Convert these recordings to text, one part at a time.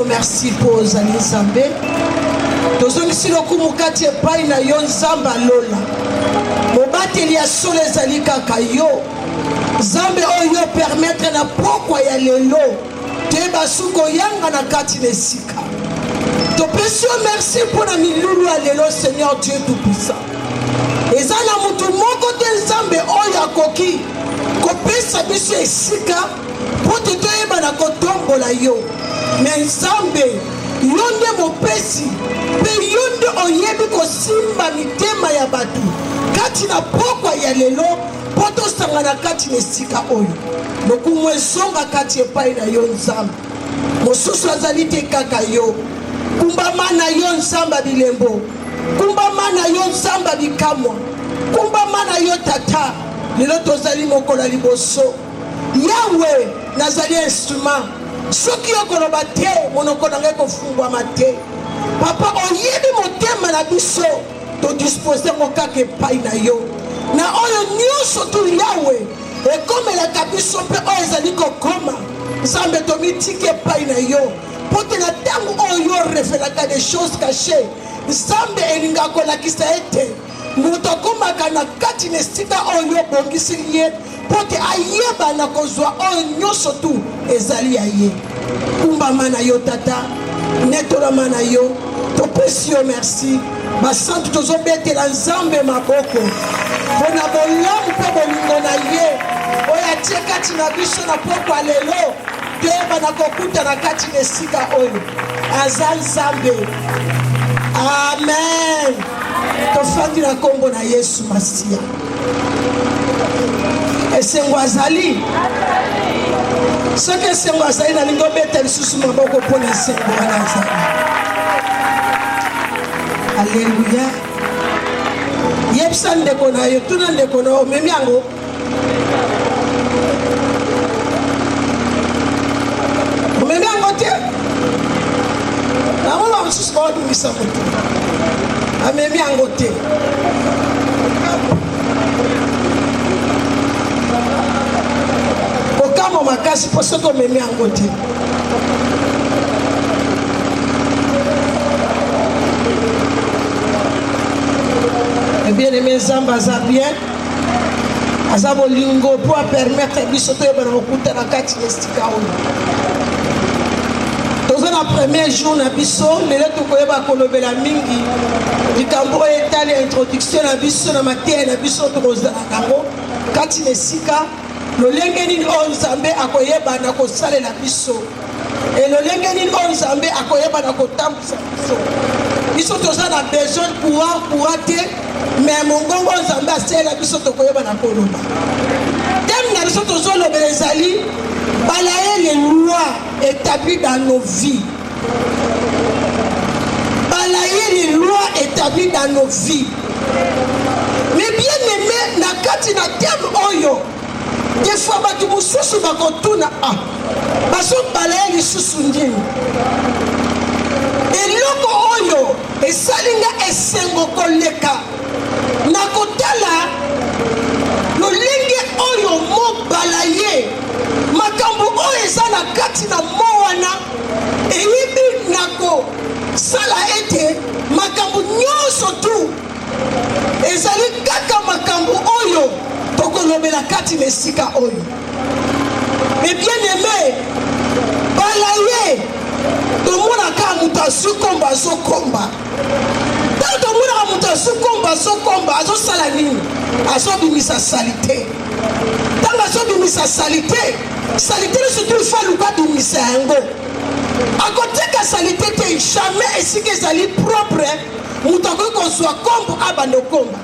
Merci pour Zali Zambé. Tozongisi lokumu kati epai na yo nzambe alola. Mobateli ya solo ezali kaka yo. Nzambe oyo permettre na pokwa ya lelo teba suko yanga na kati na esika. Topesi yo merci pour na milulu ya lelo, Seigneur Dieu tout-puissant. Eza na mutu moko te nzambe oyo akoki kopesa biso esika po te toyeba na kotombola yo. Mais nzambe yonde mopesi pe yonde oyebi kosimba mitema ya batu kati na pokwa ya lelo po tosangana kati na esika oyo lokumu ezonga kati epai na yo nzambe. Mosusu azali te kaka yo. Kumbama na yo nzambe bilembo, kumbama na yo nzambe bikamwa, kumbama na yo tata. Lelo tozali mokola liboso Yahweh nazali instrument. Soki okoloba te monoko na ngai kofungwama te. Papa oyebi motema na biso todispose ngo kaka epai na yo. Na oyo nyonso tu Yahweh ekomelaka biso mpe oyo ezali kokoma nzambe tomitiki epai na yo po te na ntango oyo revelaka des choses cachées nzambe elinga kolakisa ete moto akomaka na kati na esika oyo obongisi ye po te ayeba na kozwa oyo nyonso tu ezali ya ye. Kumbama na yo tata, netolama na yo, topesi yo merci. Basantu tozobetela nzambe maboko mpona bolamu mpe bolingo na ye oyo atie kati na biso na pokwa lelo toyeba na kokuta na kati na esika oyo aza nzambe. Amen. Tofandi na kombo na Yesu Masia. Esengo azali soki esengo azali nalingi obeta lisusu maboko mpona esengo wana azali. Alleluya. Yebisa ndeko na yo, tuna ndeko na yo, omemi yango. Omemi yango te. Namona mosusu baodungisa moto. Amemi yango te. Okamo makasi po soki omemi yango te. Bien-aimé nzambe aza bien aza bolingo po apermettre biso toyeba na kokuta na kati ya esika oyo toza na premier jour na biso. Lelo tokoyeba kolobela mingi likambo oyo etali ya introduction na biso na mateya na biso tokozala nango kati na esika lolenge nini oyo nzambe akoyeba na kosalela biso elolenge nini oyo nzambe akoyeba na kotambusa biso. Biso toza na besoin pouvoir te mais mongongo nzambe asalela biso tokoyeba na koloba. Teme na biso tozolobela ezali balaye les lois établies dans nos vies. Balaye les lois établies dans nos vies. Mais bien aimé na kati na teme oyo des fois bato mosusu bakotuna baso balaye lisusu ndini eloko oyo esalinga esengo koleka na kotala lolenge oyo mobala ye makambo oyo eza na kati na mo wana eyibi na kosala ete makambo nyonso tu ezali kaka makambo oyo tokolobela kati na esika oyo. Mais bien aimé bala ye tomonaka moto asukomba azokomba. Tant tomonaka moto asukomba azokomba azosala nini? Azobimisa salite. Tant azobimisa salite surtout il faut luka bimisa yango. Akoteka salite te jamais esika ezali propre moto akoki kozwa kombo abanda okomba.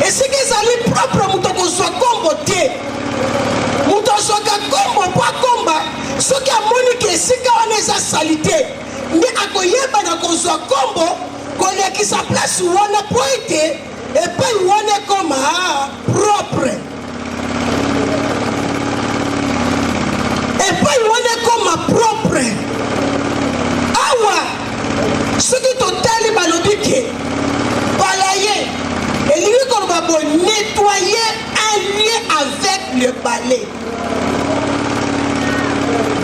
Esika ezali propre moto akozwa kombo te. Moto azwaka kombo po akomba soki amoni ke esika wana eza salite nde akoyeba na kozwa kombo kolekisa place wana po ete epai wana ekoma propre, epai wana ekoma propre. Awa soki totali balobi ke balaye elingi koloba bo nettoyer un lieu avec le balai.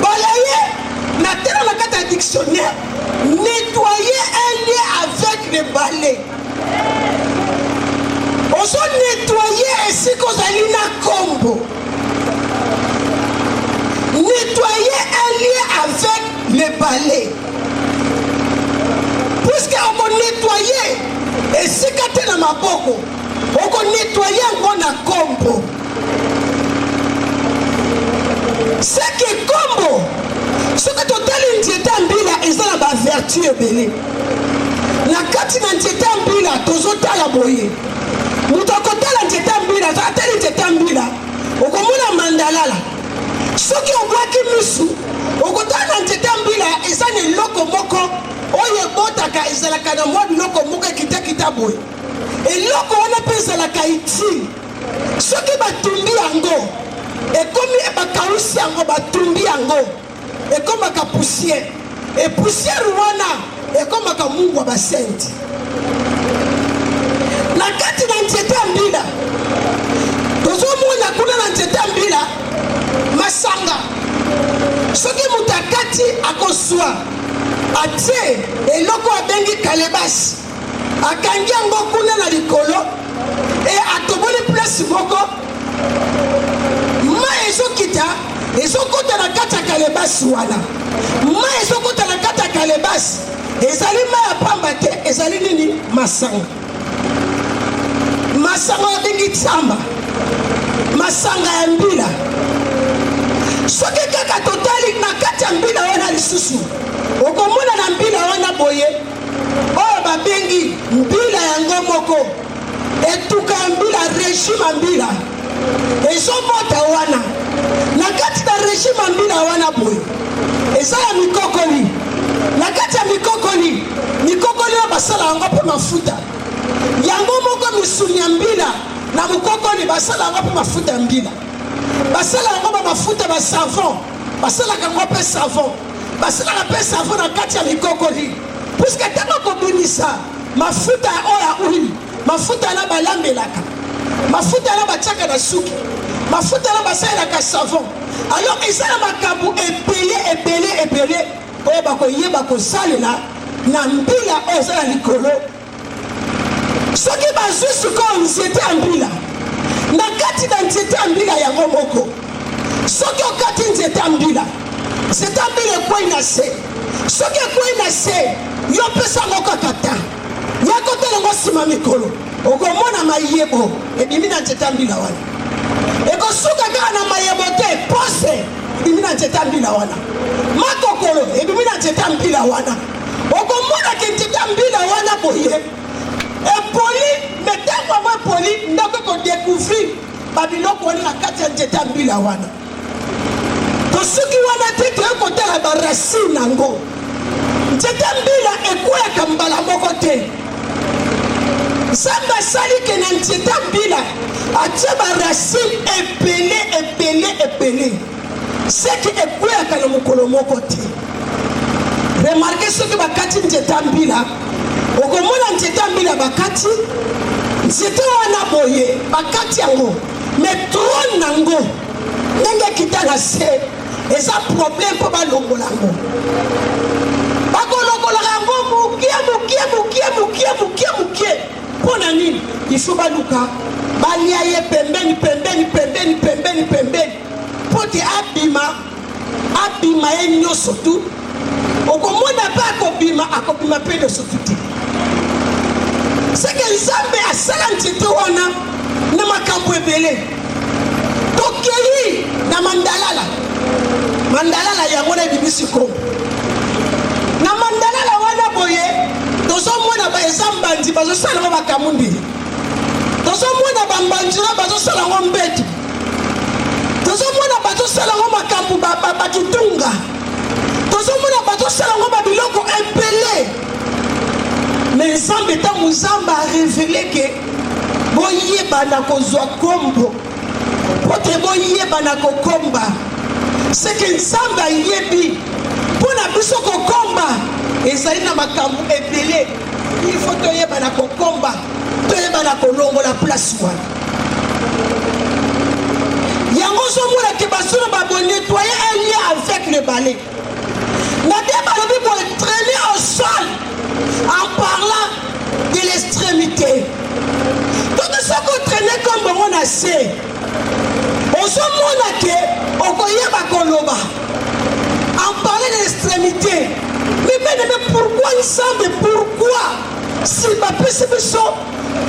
Balaye na tena na kati ya dictionnaire, nettoyer un lieu avec le balai. Ozo nettoyer esika ozali na kombo, nettoyer un lieu avec le balai. Puisque on va nettoyer esika te na maboko, on va nettoyer yango na kombo. C'est que kombo soki totali nzete ya mbila eza na bavertu ebele. Na kati na nzete ya mbila tozotala boye, moto akotala nzete ya mbila atali nzete ya mbila okomona mandalala. Soki obwaki misu okotala na nzete ya mbila eza na eloko moko oyo ebotaka ezalaka na mwa biloko moko ekitakita boye. Eloko wana mpe ezalaka itile. Soki batumbi yango ekomi bakausi yango, batumbi yango ekomaka poussière, e poussière wana ekomaka mungu wa basenti. Na kati na nzete ya mbila tozomona kuna na nzete ya mbila masanga. Soki moto akati akoswa atie eloko abengi kalebasi, akangi yango kuna na likolo e atoboli place moko, mai ezokita ezokota na kati ya kalebasi wana. Mai ezokota na kati ya kalebasi ezali mai ya pamba te, ezali nini? Masanga. Masanga abengi tsamba, masanga ya mbila. Soki kaka totali na kati ya mbila wana lisusu okomona na mbila wana boye oyo babengi mbila yango moko, etuka ya mbila, régime ya mbila ezomota wana. Na kati na régime ya mbila wana boye eza ya mikokoli. Na kati ya mikokoli, mikokoli oyo basala yango mpe mafuta yango moko. Misuni ya mbila na mukokoli basala yango mpe mafuta ya mbila, basala yango ba mafuta ba savon, basala yango mpe savon, basala mpe savon na kati ya mikokoli. Puisque tellement kobimisa mafuta oya huile, mafuta na balambelaka, mafuta na batiaka na suki, mafuta na basalaka savon. Alors ezala makambo ebele oyo bakoyeba kosalela na mbila oyo ezala likolo. Soki bazwi sikoyo nzete ya mbila, na kati na nzete ya mbila yango moko, soki okati nzete ya mbila, nzete ya mbila ekwei na se. Soki ekwei na se, yo pesa ngo kaka ta yakotala ngo nsima mikolo okomona mayebo ebimi na nzete ya mbila wana. Ekosuka kaka na mayebo te, pose ebimi na nzete ya mbila wana. Makokolo ebimi na nzete ya mbila wana. Okomona ke nzete ya mbila wana boye epoli, metango yango epoli ndako kodécouvrir babiloko wana na kati ya nzete ya mbila wana. Tosuki wana te toyekotala baracine nango. Nzete ya mbila ekweyaka mbala moko te. Nzambe asali ke na nzete ya mbila atie baracine ebele seki ekweyaka na mokolo moko te. Remarke soki bakati nzete ya mbila okomona nzete ya mbila bakati nzete wana boye bakati yango me trone nango ndenge ekita na se eza problème mpo balongola yango. Bakolongola yango mukie mpo na nini? Ifo baluka balia ye pembeni mpo te abima ye nyonso tu. Okomona mpe akobima mpe nyonso tu te. Seke Nzambe asala nzete wana na makambo ebele. Tokei na mandalala yango na ebimisi kombo. Na mandalala wana boye tozomona eza mbandi bazosala ngo makambo mbili. Tozomona bambandi na bazosala ngo mbeto. Tozomona bazosala ngo makambo bakitunga. tozomona bato salango babiloko impele mais nzambe ntango nzambe arevele ke boyebana kozwa kombo po te boyebana kokomba seke nzambe ayebi mpo na biso kokomba ezali na makambo ebele ifo toyebana kokomba toyebana kolongola place wana yango ozomona ke basolo babonettoye un lien avec le balai na bien balobi boentraîner au sol en parlant de l'extrémité toki soki otraîne comme bongo na se ozomona ke okoyeba koloba en parler de l'extrémité mais bien pourquoi nzambe pourquoi si bapesi biso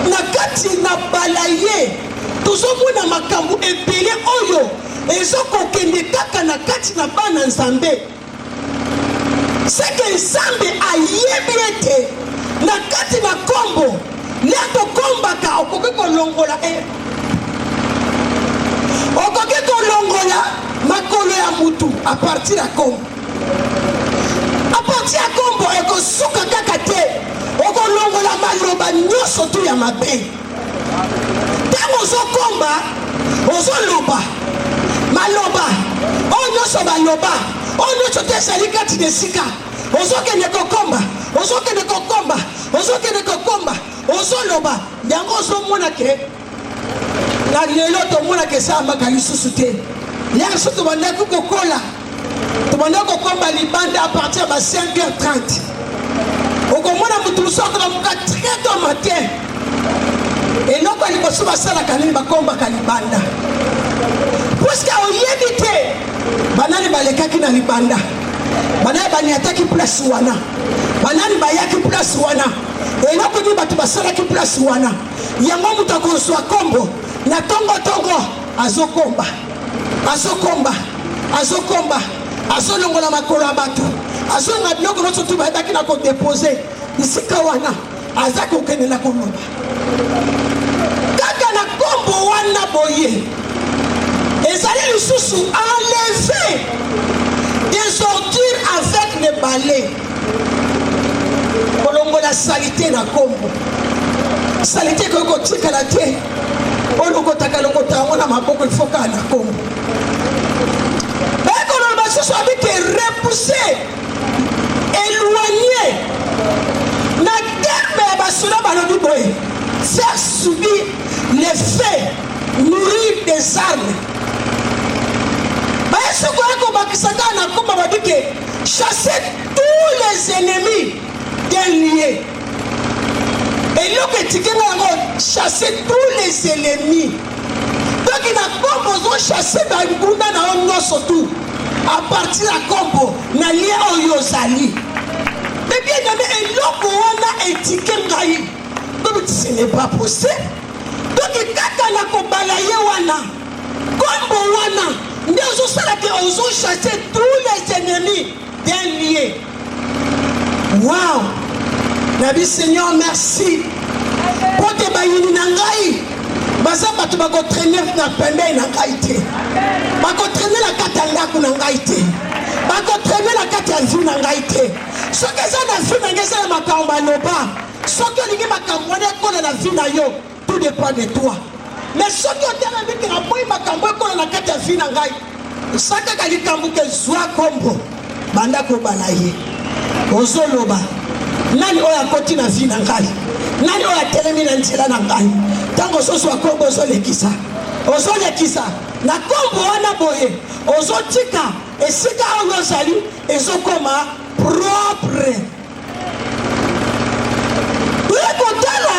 na kati na balaye tozomona makambo ebele oyo ezokokende kaka na kati na bana nzambe seke nzambe ayebi ete na kati na kombo lia tokombaka okoki kolongola okoki kolongola makolo ya mutu a partir ya kombo a partir ya kombo ekosuka kaka te okolongola maloba nyonso tu ya mabe ntango ozokomba ozoloba maloba oyo nyonso baloba oyo nyonso te ezali kati na esika ozokende kokomba ozokende kokomba ozokende kokomba ozoloba yango ozomona ke na lelo tomona ke esambaka lisusu te yaka so tobandaki kokola tobandaki kokomba libanda a partir ya 5h30 okomona mutu mosu akokamuka 3h matin eloko ya liboso basalaka nini bakombaka libanda puiske oyebi te banani balekaki na libanda banani baniataki place wana banani bayaki place wana eloko nini bato basalaki place wana yango moto akozwa kombo na tongotongo azokomba azokomba azokomba azolongola makolo ya bato azonga biloko nyonso tu bayebaki na kodepose esika wana aza kokende na koloba kaka na kombo wana boye ezali lisusu enlever des ordures avec le balai kolongola salite na kombo salite koki kotikala te oyo lokotaka lokota yango na maboko ifokaa na kombo ekololoba lisusu abike repousser éloigner na terme ya basoda balobi boye faire subir l'effet nourrir des armes bayesoko ekobakisaka na komba babike chasser tous les ennemis d'un lieu eloko etikenga yango chasser tous les ennemis toki na kombo ozochasse bangunda na yo nyonso tu a partir ya kombo na lie oyo ozali ebiename eloko wana etike ngai tobi ce n'est pas possible toki kaka na kobala ye wana kombo wana nde ozosala ke ozochasse tous les ennemis d'un lieu. Wow! Nabi Seigneur, merci. Pour te bayini na ngai baza bato bakotraîner na pembe na ngai te bakotraîner na kati ya ndako na ngai te bakotraîner na kati ya vie na ngai te soki eza na vie na ngai eza na makambo aloba soki olingi makambo wana ekola na vie na yo tout dépend de toi mais soki otala miki na boyi makambo ekola na kati ya vie na ngai osakaka likambo ke zwa kombo banda kobala ye ozoloba nani oyo akoti na vie na ngai nani oyo atelemi na nzela na ngai ntango ozozwa kombo ozolekisa na kombo wana boye ozotika esika oyo ozali ezokoma propre oyo kotala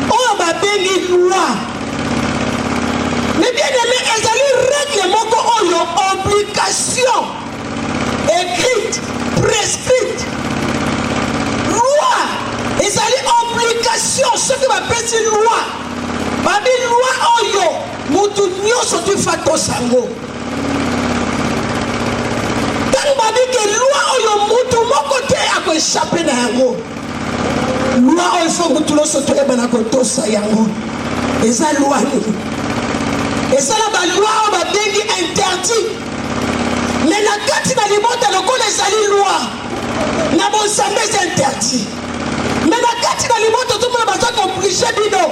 oyo babengi loi mais bien aimé ezali règle moko oyo obligation écrite prescrite loi ezali obligation soki bapesi loi babi loi oyo mutu nyonso tufa tosango ntango babi ke loi oyo mutu moko te akoechappe na yango loi oyo fo mutu nyonso toyebana kotosa yango eza loi nini ezala baloi oyo babengi interdit mais na kati na libota lokola ezali loi na bonzambe c'est interdit. Mais na kati na libota tout le monde baza compliqué bino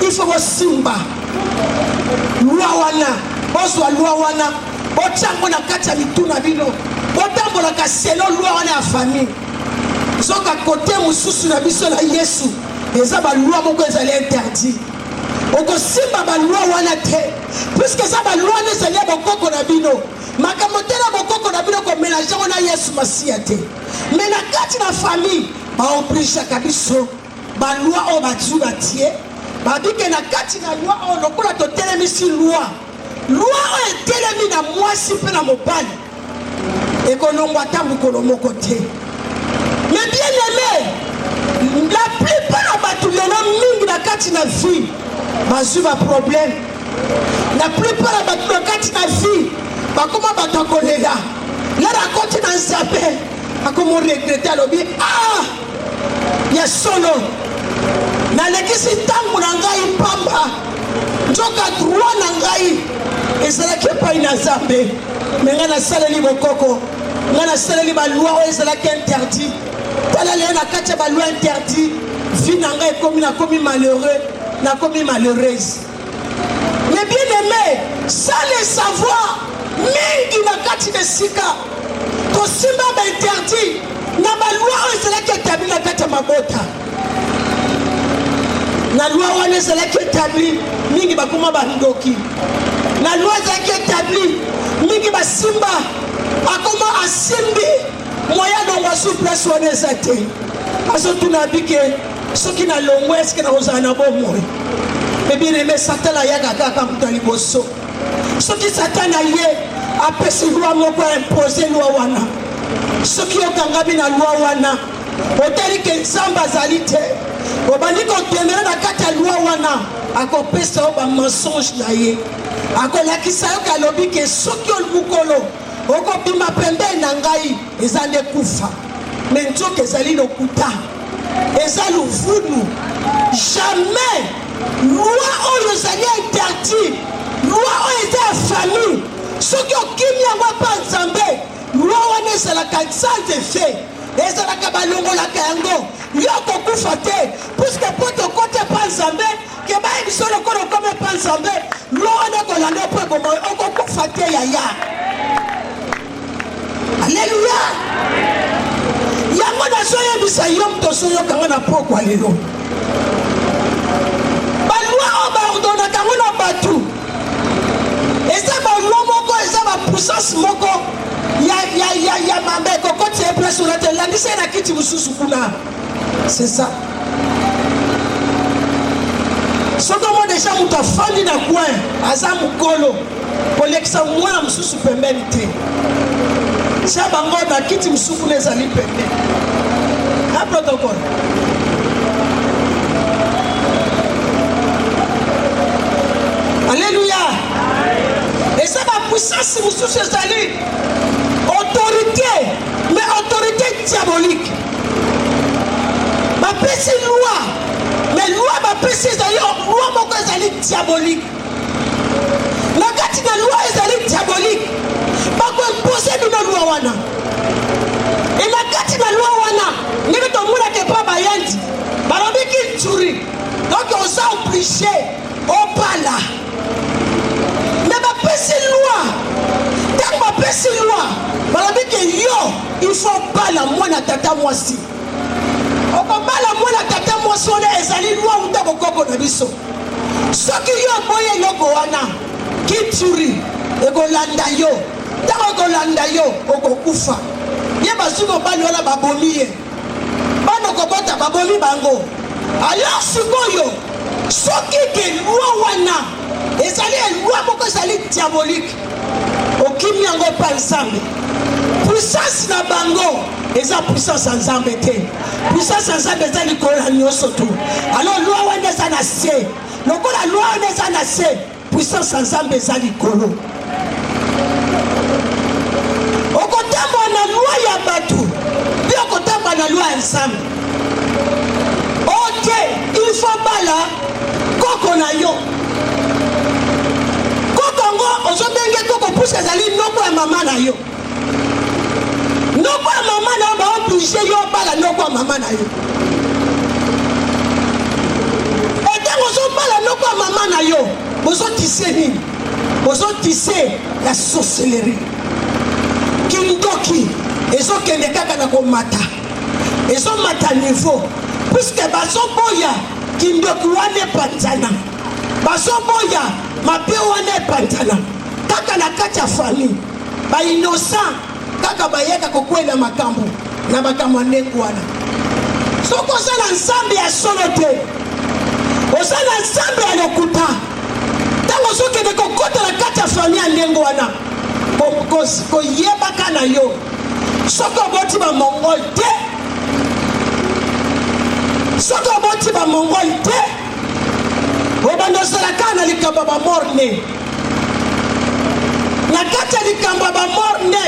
il faut bosimba loi wana bozwa loi wana botango na kati ya mituna bino botambolaka selo loi wana ya famille soka kote mosusu na biso na Yesu eza baloi moko ezali interdit okosimba baloi wana te puisque eza baloi wana ezali ya bokoko na bino makambo te na bokoko na bino komélange ngo na Yesu Masiya te. Mais na kati na famille baobligaka biso baloi oyo bazwi batie babike na kati na loi oyo lokola totelemisi loi oyo etelemi na mwasi mpe na mobali ekolongwa ta mokolo moko te. Mais bien aimé, la plupart ya bato lelo mingi na kati na vie bazwi baproblème. La plupart ya bato na kati na vie bakoma bato akolela lara koti na nzambe akomo regrete alobi ya solo nalekisi ntango na ngai pamba nzoka droit na ngai ezalaki epai na nzambe me ngai nasaleli bokoko ngai nasaleli baloi oyo ezalaki interdit tala lelo na kati ya baloi interdit vie na ngai ekomi nakomi malheureux nakomi malheureuse. Mais bien aimé, sans le savoir mingi na kati na sika tosimba bainterdit na baloi oyo ezalaki etabli na kati ya mabota na loi wana ezalaki etabli mingi bakoma bandoki na loi ezalaki etabli mingi basimba akoma asimbi moya nongo asu place wana eza te azotuna bike soki na longwe eske na kozala na bomoi. Mais bien aimé, Satan a yaga kaka muta liboso soki Satan a ye apesi loi moko imposer loi wana soki okangami na loi wana otali ke nzambe azali te obandi kotemela na kati ya loi wana akopesa yo bamensonge na ye akolakisa yo kalobi ke soki mokolo okobima pembeni na ngai eza nde kufa me nzoka ezali lokuta eza luvunu jamais loi oyo ezali interdit loi oyo eza ya famille soki okimi yango mpa nzambe loi wana ezalaka sans effet ezalaka balongolaka yango yo kokufa te puisque po tokote mpa nzambe ke bayebiso lokola okome mpa nzambe loi wana ekolanda mpo eboma okokufa te yaya. Alléluia. Yango nazoyebisa yo tozoyokanga na pokwa lelo baloi oyo baordonaka yango na bato eza baloi moko eza bapuissance moko ya mambe kokoti ya place ona te landisa ye na kiti mosusu kuna. C'est ça. Soki omo deja moto afandi na coin aza mokolo kolekisa mwana mosusu pembeni te tia bango na kiti mosusu kuna ezali pembeni na protocole. Alléluia. Eza bapuissance mosusu ezali autorité, mais autorité diabolique. Bapesi loi, mais loi bapesi ezali loi moko ezali diabolique. Na kati na loi ezali diabolique bakoimpose bino loi wana e na kati na loi wana ndenge tomonake mpa bayandi balobiki nturi donc oza oblige opala me bapesi loi ntango bapesi loi balobiki yo il faut opala mwana tata mwasi okobala mwana tata mwasi wana ezali loi uta bokoko na biso soki yo boye eloko wana kituri ekolanda yo ntango ekolanda yo okokufa ye bazwi mobali wana babomi ye bana okobota babomi bango alors sikoyo soki ke loi wana ezali eloi moko ezali diabolique okimi yango mpa nzambe puissance na bango eza puissance ya nzambe te puissance ya nzambe eza likolo na nyonso tu alors loi wana eza na se lokola loi wana eza na se puissance ya nzambe eza likolo okotambola na loi ya bato mpe okotambola na loi ya nzambe ote il faut bala koko na yo koko ngo ozobenge koko puske ezali noko ya mama na yo nokwa mama na ba obligé yo bala nokwa mama na yo etango zo bala nokwa mama na yo bozo tissé nini bozo tissé la sorcellerie kindoki ezo kende kaka na komata ezo mata niveau puisque bazo boya kindoki wane pantana bazo boya mabe wane pantana kaka na kati ya famille ba innocent kaka bayeka kokwela makambo na makambo ndenge wana soko osala nsambe ya solo te osala nsambe ya lokuta ntango ozokende kokota na kati ya famille ya ndenge wana koyebaka na yo soki oboti bamongol te soki oboti bamongol te obanda ozalaka na likambo ya bamorne na kati ya likambo ya bamorne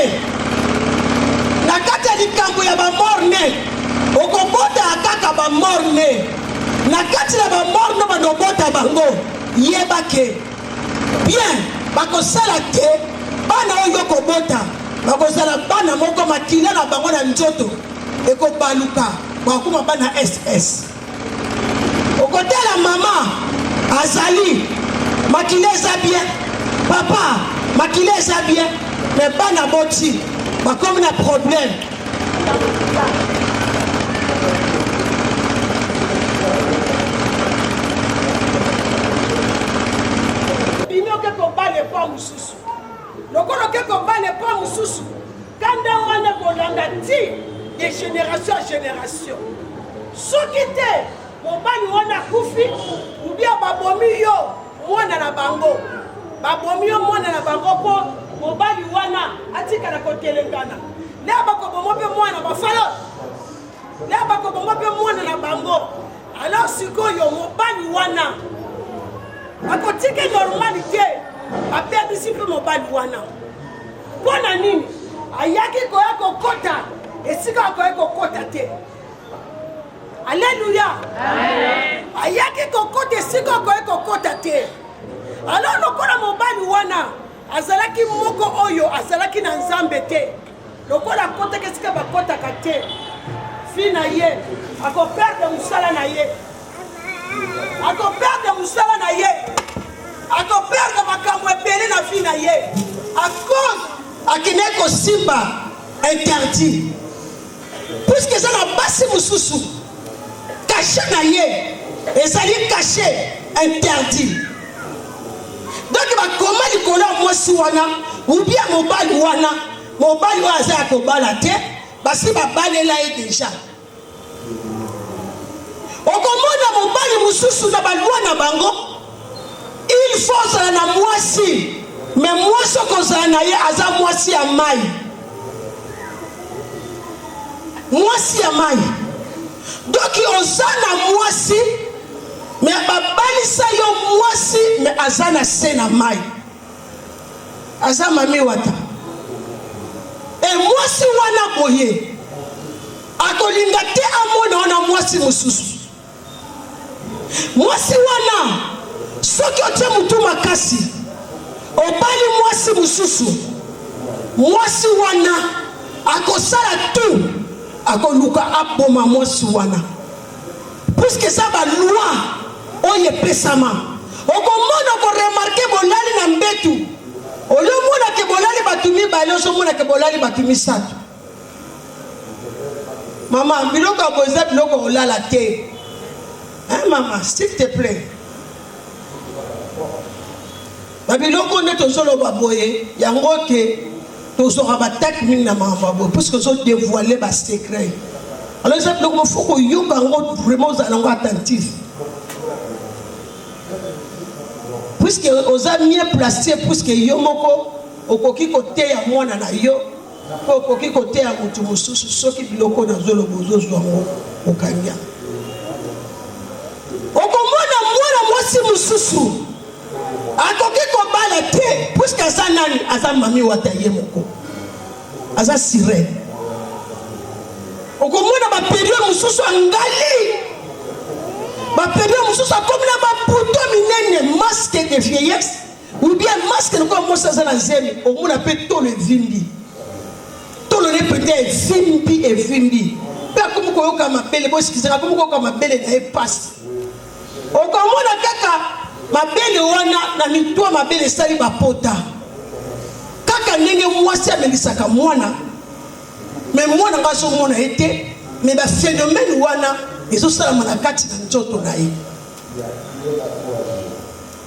na kati ya likambo ya bamorne okobota kaka bamorne na kati ya bamorne bandobota bango yebake bien bakosala te bana oyo kobota bakozala bana moko makila na bango na nzoto ekobaluka bakoma bana ss okotela mama azali makila eza bien papa makila eza bien mais bana boti bakomi na problème binoke kobale pa mususu lokoloke kobale pa mususu kanda wana kolanda ti de génération à génération soki te mobali wana kufi ubia babomi yo mwana na bango babomi yo mwana na bango po mobali wana atikala kotelengana lea bakobomo mpe mwana bafalo lea bakobomo mpe mwana na bango alors sikoyo mobali wana akotike normali te aperdisi mpe mobali wana mpona nini ayaki koya kokota esika akoya kokota te alleluya ayaki kokota esika akoya kokota te alors lokola mobali wana azalaki moko oyo azalaki na nzambe te lokola akotaka esika bakotaka te fi na ye akoperde mosala na ye akoperde mosala na ye akoperde makambo ebele na fi na ye a cause akende kosimba interdit puisque eza na basi mosusu kashe na ye ezali kashe interdit donc bakoma likolo ya mwasi wana ubia mobali wana aza ya kobala te basi babalela ye deja okomona mobali mosusu na balwa na bango il faut ozala na mwasi me mwasi okozala na ye aza mwasi ya mai mwasi ya mai doki oza na mwasi me babalisa yo mwasi me aza na se na mai aza mami wata e mwasi wana boye akolinga te amona wana mwasi mosusu mwasi wana soki otie mutu makasi obali mwasi mosusu mwasi wana akosala tu akoluka aboma mwasi wana puisque eza baloi oyo epesama okomona okoremarke bolali na mbetu oliomonake bolali bato mibale ozomonake bolali bato misato mama biloko ya boye eza biloko kolala te mama s'il te plaît babiloko nde tozoloba boye yango ke tozoka bataki mingi na makambo ya boye puisque ozodévoile basecret alors eza biloko mofo koyoka yango vraiment ozala yango attentif puisque oza mie placé puisque yo moko okoki koteya mwana na yo mpo okoki koteya motu mosusu soki biloko nazoloba ozozwa yango okanya okomona mwana mwasi mosusu akoki kobala te puisque aza nani aza mami wata ye moko aza sirene okomona baperiode mosusu angali baperiode mosusu akomi na baputo minene masque de vieillesse ou bien masque lokola mosi aza na zemi omona mpe tolo evimbi tolo donné peut-être fimbi et fimbi. Pas comme quoi on m'a belle, moi ce qui sera comme quoi on m'a belle et passe. Au comment on a kaka ma belle wana na mitwa ma belle sali ba pota. Kaka ndenge mwasi amelisaka mwana. Mais mwana ngaso mwana été mais ba phénomène wana ezo sala na kati na nzoto na ye.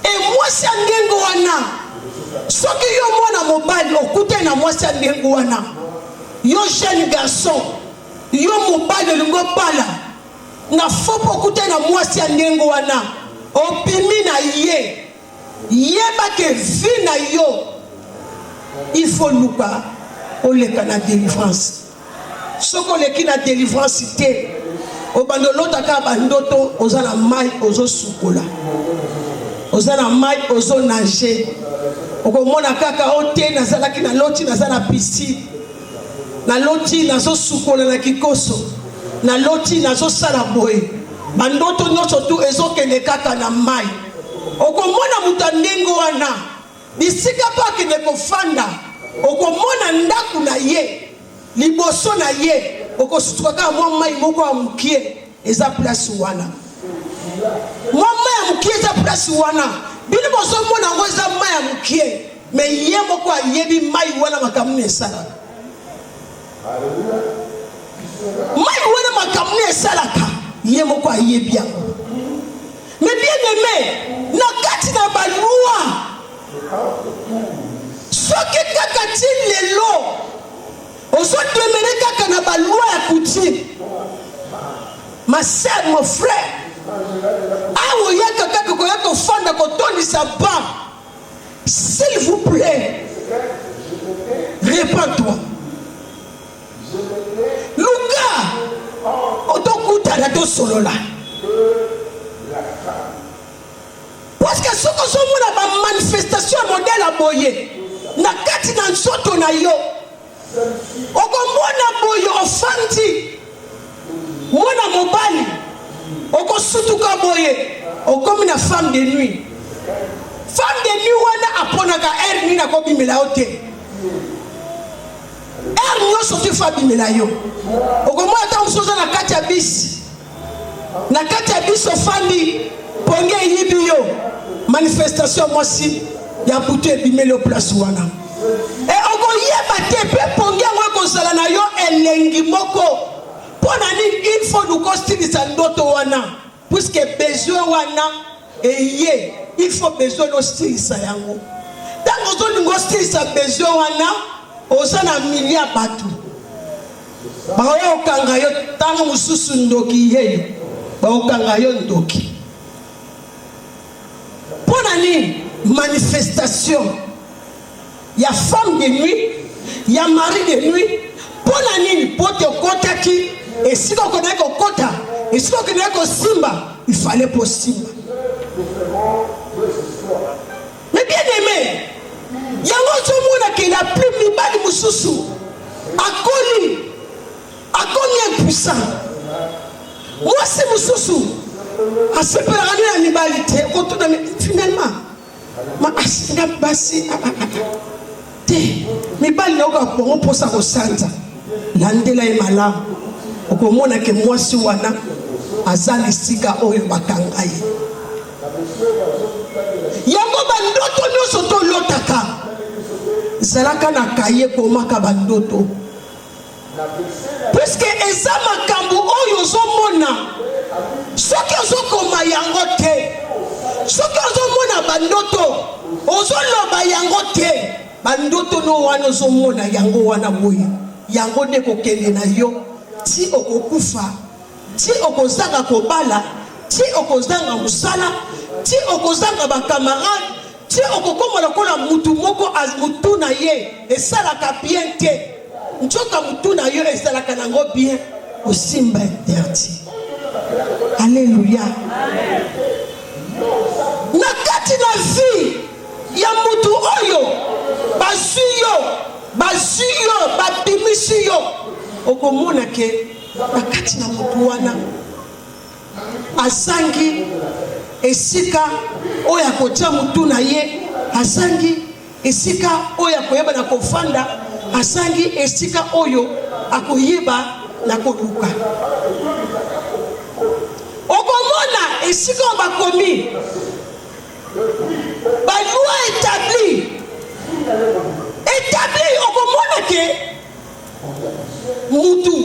Et mwasi ndengo wana soki yo mwana mobali okute na mwasi ndengo wana. Yo jeune garçon, yo mobali lingo bala na fopo okute na mwasi ndengo wana. Opimi na ye. Yeba ke vi na yo. Il faut nous pas au leka na délivrance. Soko leki na délivrance te. Obando lota ka bandoto ozana mai ozo sukola. Ozana mai ozo nager. Okomona kaka ote nazalaki na loti nazala piscine. Na loti nazo sukola na kikoso. Na loti nazo sala boye. Bandoto nyonso tu ezokende kaka na mai. Okomona mutandengo wana. Bisika pa kende kofanda. Okomona ndaku na ye. Liboso na ye. Okosutuka kaka mwa mai moko amukie. Eza place wana. Mwa mai amukie eza place wana. Bili boso mwana ngo eza mai amukie. Me ye moko ayebi mai wana makamune esala. Mai wana makamune esalaka. Ye moko ayebi yango. Mais bien aimé, na kati na balua. Soki kaka ti lelo. Ozo demene kaka na balua ya kuti. Ma sœur, mon frère. Awo yaka kaka ko yako fanda ko toni sa ba. S'il vous plaît. Répands-toi. Luka. Otokuta na to solo la. Parce que ce que sont la manifestation modèle à boyer, na kati na nsoto na yo, okomona boye ofandi, mona mobali, okosutuka boye, okomi na femme de nuit. Femme de nuit wana aponaka ni na ko bimela ote. Nyoso tu fa bimela yo. Okomona ta msoza na kati ya bisi. Na kati ya bisi ofandi, ponge yibi yo. Manifestation mosi ya butu ebimeli o place wana. E okoyeba te pe ponge ngo kozala na yo elengi moko. Pona ni il faut nous constituer sa ndoto wana. Puisque besoin wana eye, il faut besoin no stisa yango. Tango zo ngo stisa besoin wana ozana milia batu. Ba yo kanga yo tango mususu ndoki yeyo. Ba okanga yo ndoki. Ponani manifestation. Il y a femme de nuit, il y a mari de nuit. Ponani pote kota ki et si on connaît ko kota et si on connaît ko simba, il fallait pour simba. Mais bien aimé, il y a un autre monde qui n'a plus mibali mususu. Akoli impuissant. Moi c'est mususu. Finalement, ma asinga basi te mi bali na ko pongo posa ko santa landela e malamu okomona ke mwasi wana azali sika oyo bakangai yango bandoto nyonso to lotaka zalaka na kaye komaka bandoto puisque eza makambo oyo ozomona soki ozokoma yango te soki ozomona bandoto ozoloba yango te bandoto no wana ozomona yango wana boye yango nde kokende na yo ti okokufa ti okozanga kobala ti okozanga mosala ti okozanga bakamarade ti okokoma lokola mutu moko mutu na ye esalaka bien te nzoka mutu na yo esalaka nango bien osimba interdit. Alléluia. Na kati na vie ya mutu oyo basuyo babimisi yo okomona ke na kati na mutu wana asangi esika oyo akotia mutu na ye asangi esika oyo akoyeba na kofanda asangi esika oyo akoyeba na koluka. Okomona esika bakomi ba loi établi okomona ke mutu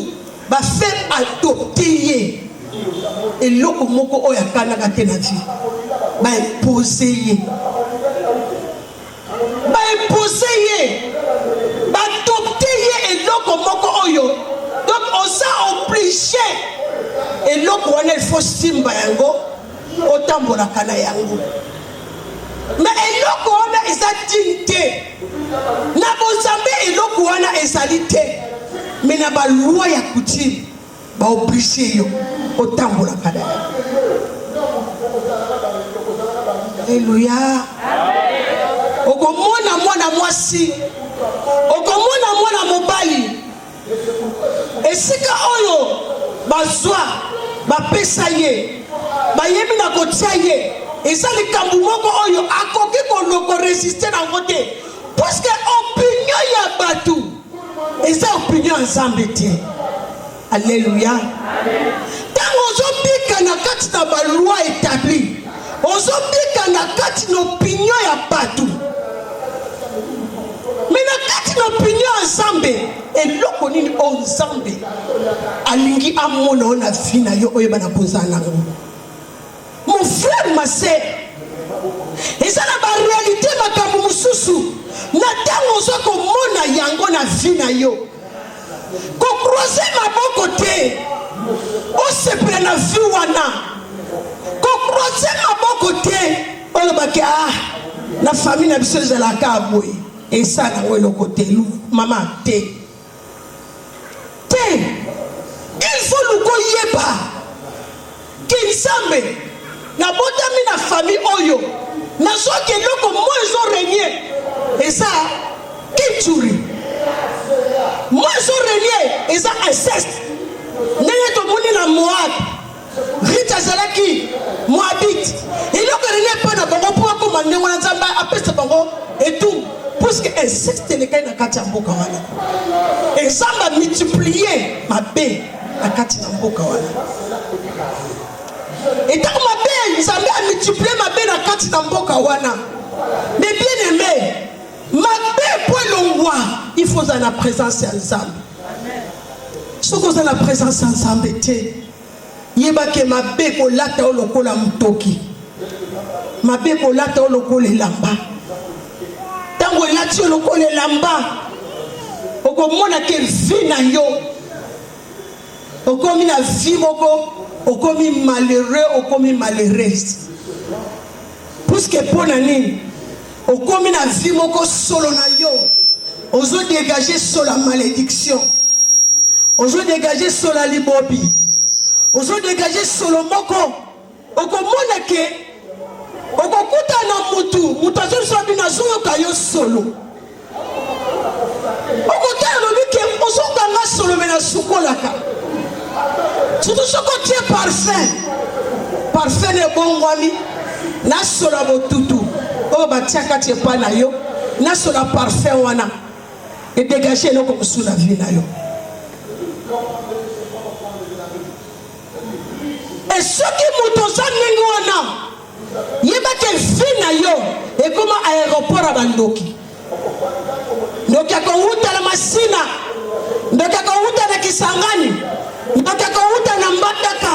ba fait adopter eloko moko oyo akanaka te na vie ba imposer ye ba adopter ye eloko moko oyo donc on s'est obligé eloko wana il faut simba yango otambola kana yango mais eloko wana eza dignité na bozambe eloko wana ezali te mais na ba loi ya coutume ba obligé yo otambola kana Alléluia. Okomona mwana mwasi okomona mwana mobali esika oyo bazwa bapesa ye bayebi na kotia ye eza likambo moko oyo akoki koloko resiste nango te parce que opinion ya bato eza opinion ya Nzambe te. Alléluia. Tango ozobika na kati na baloi établi ozobika na kati na opinion ya bato mais na kati na opinion ya Nzambe eloko nini o Nzambe alingi amona ona vie na yo oyo bana kozana nango. Mon frère, ma sœur, et ça n'a pas réalité makambo mususu na tango zoko mona yango na vie na yo ko croiser maboko te o se prena vie wana ko croiser maboko te o baki na famille na biso za ka boy et ça na welo côté maman te il faut nous koyeba ki Nzambe na botami na famille oyo na soki eloko mo ezo régner eza kituri mo ezo régner eza inceste ndenge tomoni na Moab Rita azalaki Moabite eloko régner mpa na bango mpo akoma ndenge wana Nzambe apesa bango etum puisque inceste elekai na kati ya mboka wana Nzambe multiplier mabe na kati na mboka wana. Et tant que ma belle, Nzambe a multiplié ma belle à kati na mboka wana. Mais bien aimé, ma belle pour l'ongwa, il faut en la présence de Nzambe. Ce qu'on a la présence de Nzambe te, yeba ke ma belle ko lata o lokola mutoki. Ma belle ko lata o lokola lamba. Tango lati o lokola lamba, okomona ke vie na yo. Okomi na vie moko okomi malheureux okomi malheureuse puisque pour nani okomi na vie moko solo na yo ozo dégager sur la malédiction ozo dégager sur la libobi ozo dégager sur le moko okomona ke okokuta na mutu azo bina zo kayo solo okota no ke ozo kanga solo mena sukolaka. Surtout ce côté parfait ne bon wami na sola botutu o batia kati pa na yo na sola parfait wana et dégager le comme sous la vie na yo et ce qui mutoza ningo wana yeba ke vie na yo et comme aéroport abandoki ndoki akonguta la masina ndoki akonguta na Kisangani Mataka uta na Mbandaka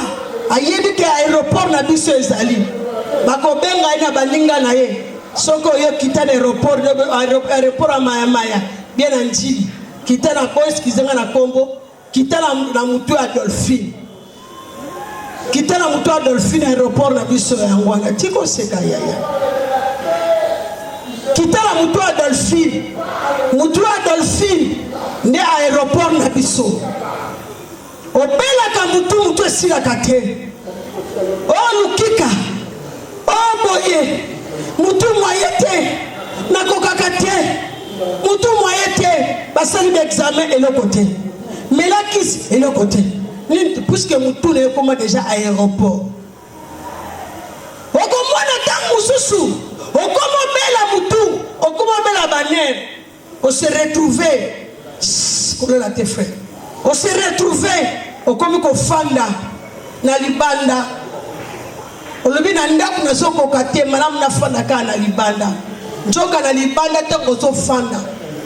ayebi ke aéroport na biso ezali bakobenga ina baninga na ye soko yo kita na aéroport amaya bien anjili kita na boys kizenga na Kongo kita na mutu Adolphine kita na mutu Adolphine aéroport na biso ya ngwana tiko seka yaya kita na mutu Adolphine ne aéroport na biso obela mutu esila kate o lukika o boye mutu moyete na kokakate mutu moyete basali d'examen et le côté mais la kiss et le côté puisque mutu ne comme déjà aéroport okomona tangu mususu okomo bela mutu okomo bela banere on se retrouver kolela te frère on se retrouvé okomi kofanda na libanda olobi na ndako nazokoka te malamu nafanda kaka na libanda nzoka na libanda ntango ozofanda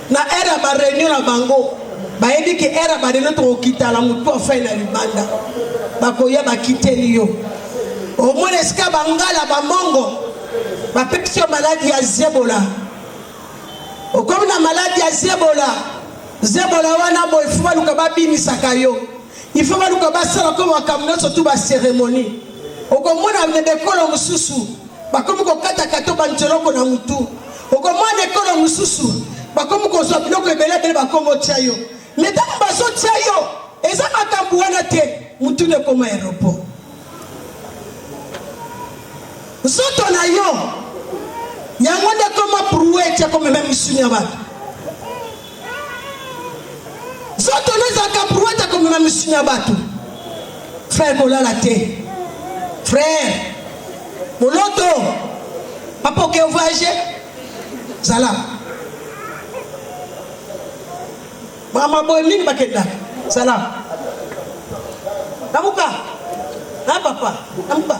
na ere ya bareunion na bango bayebi ke ere ya bareunion tokokitala motu afai na libanda bakoya bakiteli yo omona esika bangala bamongo bapekisi yo maladi ya zebola okomi na maladi ya zebola wana boye ifo baluka babimisaka yo ifo baluka basala ko makambo nyonso tu baceremonie okomona na bekolo mosusu bakomi kokatakata banzoloko na mutu okomona ekolo mosusu bakomi kozwa biloko ebele bakongo tia yo me ntango bazotia yo eza makambo wana te mutu nekoma aéroport nzoto na yo yango nde koma prouete ya komema misuni ya bato nzoto nezalaka prouete ya komema misuni ya bato frère kolala te frère moloto papa oke voyage zala mama boy mingi bakenda salam namuka na papa namuka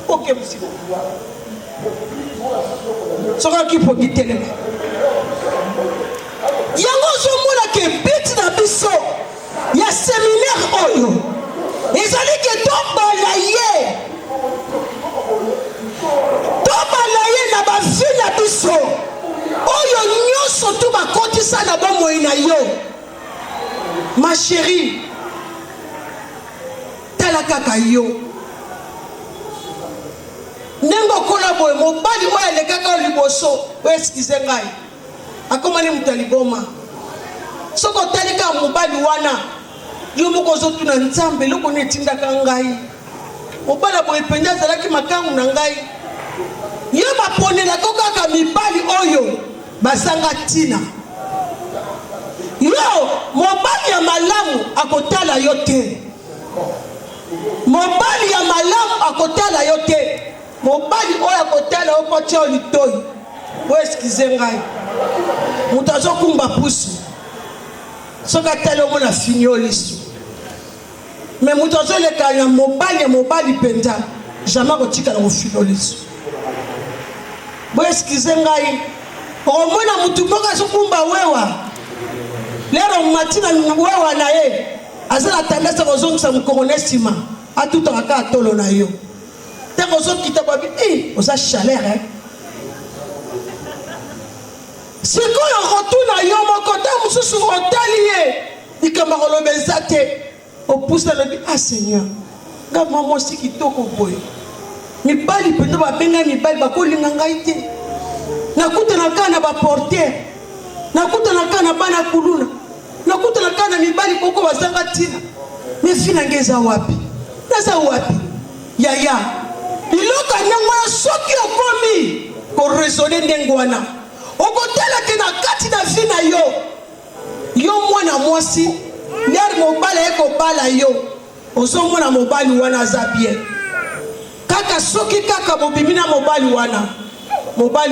oke musiba soka kipo kitelema yango ozomona ke biti na biso ya séminaire oyo ezali ke tobala ye na bavi na biso oyo nyonso tu bakotisa na bomoi na yo ma chérie tala kaka yo ndenge okola boye mobali oyo alekaka liboso oyo eskize ngai akomani moto ya liboma soki otali kaka mobali wana yo moko ozotuna nzambe eloko na etindaka ngai mobali boye mpenza azalaki makangu na ngai yo baponelaka kaka mibali oyo basanga ntina yo mobali ya malamu akotala yo te mobali ya malamu akotala yo te mobali oyo akotala yo mpo tia yo litoi oyo eskize ngai moto azokumba pusu soki atali omona fini yo liso me moto azoleka na mobali mpenza jamai kotikala kofini yo liso boye eskize ngai okomona motu moko azokumba wewa lero matina wewa na ye aza na tendance kozongisa mokongo na nsima atutaka kaka tolo na yo ntango ozokita babi oza chaleur sikoyo okotuna yo moko ntango mosusu otali ye likambo koloba eza te opusa lobi seigneur nga mwa mwasi kitoko boye mibali mpenza babenga mibali bakolinga ngai te nakutana kaka na baportiere nakutana kaka na bana kuluna nakutana kaka na mibali koko bazanga ntina mefi nange eza wapi naza wapi yaya biloko ndenge wana soki okomi koresone ndenge wana okotelake na kati na vi na yo mwana mwasi nderi mobali ekobala yo ozomona mobali wana aza bien kaka soki kaka bobimi na mobali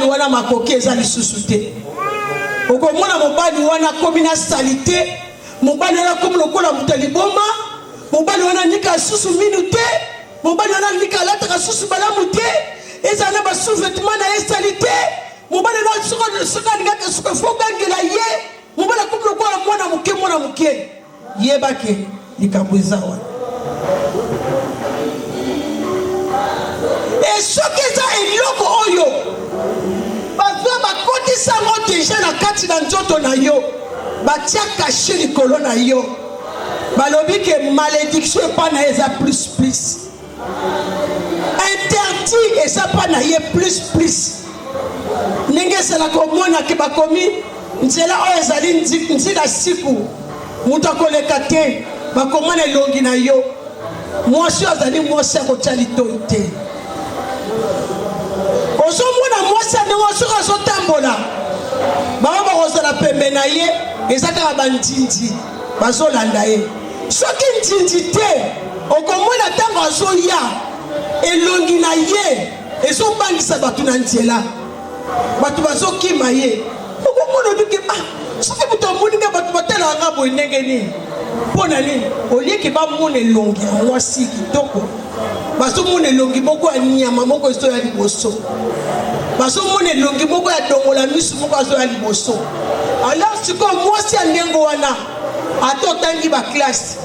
wana makoki eza lisusu te okomona mobali wana komi na salite mobali wana komi lokola moto liboma mobali wana nika susu minu te mobali wana nika alataka susu balamu te eza na basouvetement na ye salite mobali wana soki alingaka soki efokangela ye mobali akomi lokola mwana moke yebake likambo eza wana soki eza eloko oyo bazwa bakotisa ngo deja na kati na nzoto na yo batia kashe likolo na yo balobi ke malédiction epa na ye eza plus interdit eza pa na ye plus ndenge ezalaka omonake bakomi nzela oyo ezali nzela siku moto akoleka te bakomona elongi na yo mwasi oyo azali mwasi akotia litoi te ozomona mwasi ndenge soki azotambola bango bakozala pembe na ye eza kaka bandindi bazolanda ye soki ndindi te okomona ntango azoya elongi na ye ezobangisa bato na nzela bato bazokima ye okomona obike soki moto amoninga bato batelanga boye ndenge nini mpo na nini olieki bamona elongi ya mwasi kitoko bazomona elongi moko ya nyama moko ezoya liboso bazomona elongi moko ya dongola misu moko azoya liboso alors sikoyo mwasi ya ndenge wana ata otangi baklase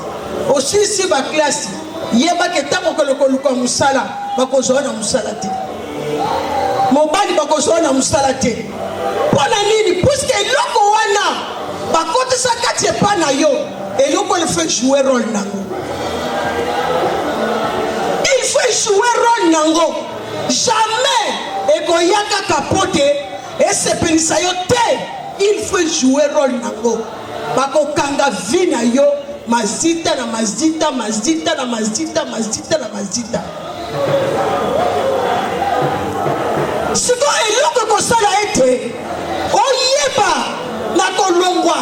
osilisi baklase yebaka ntango kolokoluka mosala bakozwa na mosala te mobali bakozwa na mosala te mpo na nini puiske eloko wana bakotisa kati epa na yo eloko efe jouer role nango il faut jouer role nango jamais ekoya kaka po te esepelisa yo te il faut jouer role nango bakokanga vi na yo mazita na mazita mazita na mazita mazita na mazita siko eloko ekosala ete oyeba na kolongwa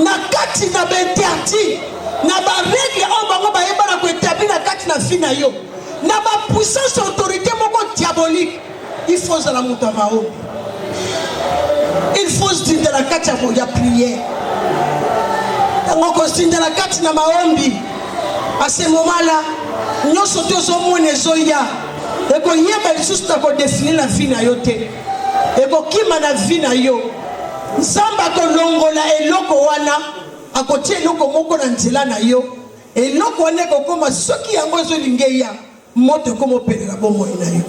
na kati na bainterdit na baregle oyo bango bayeba na koetabli na kati na vi na yo na bapuissance autorité moko diabolique il faut ozala moto ya maombi il faut osindela kati ya priere ntango kosindela kati na maombi ase momala nyonso te ozomona ezoya ekoyeba lisusu na kodefini na vi na yo te ekokima na vi na yo nzambe akolongola eloko wana akotia eloko moko na nzela na yo eloko wana ekokoma soki yango ezolinga eya moto ekoma opelela bomoi na yo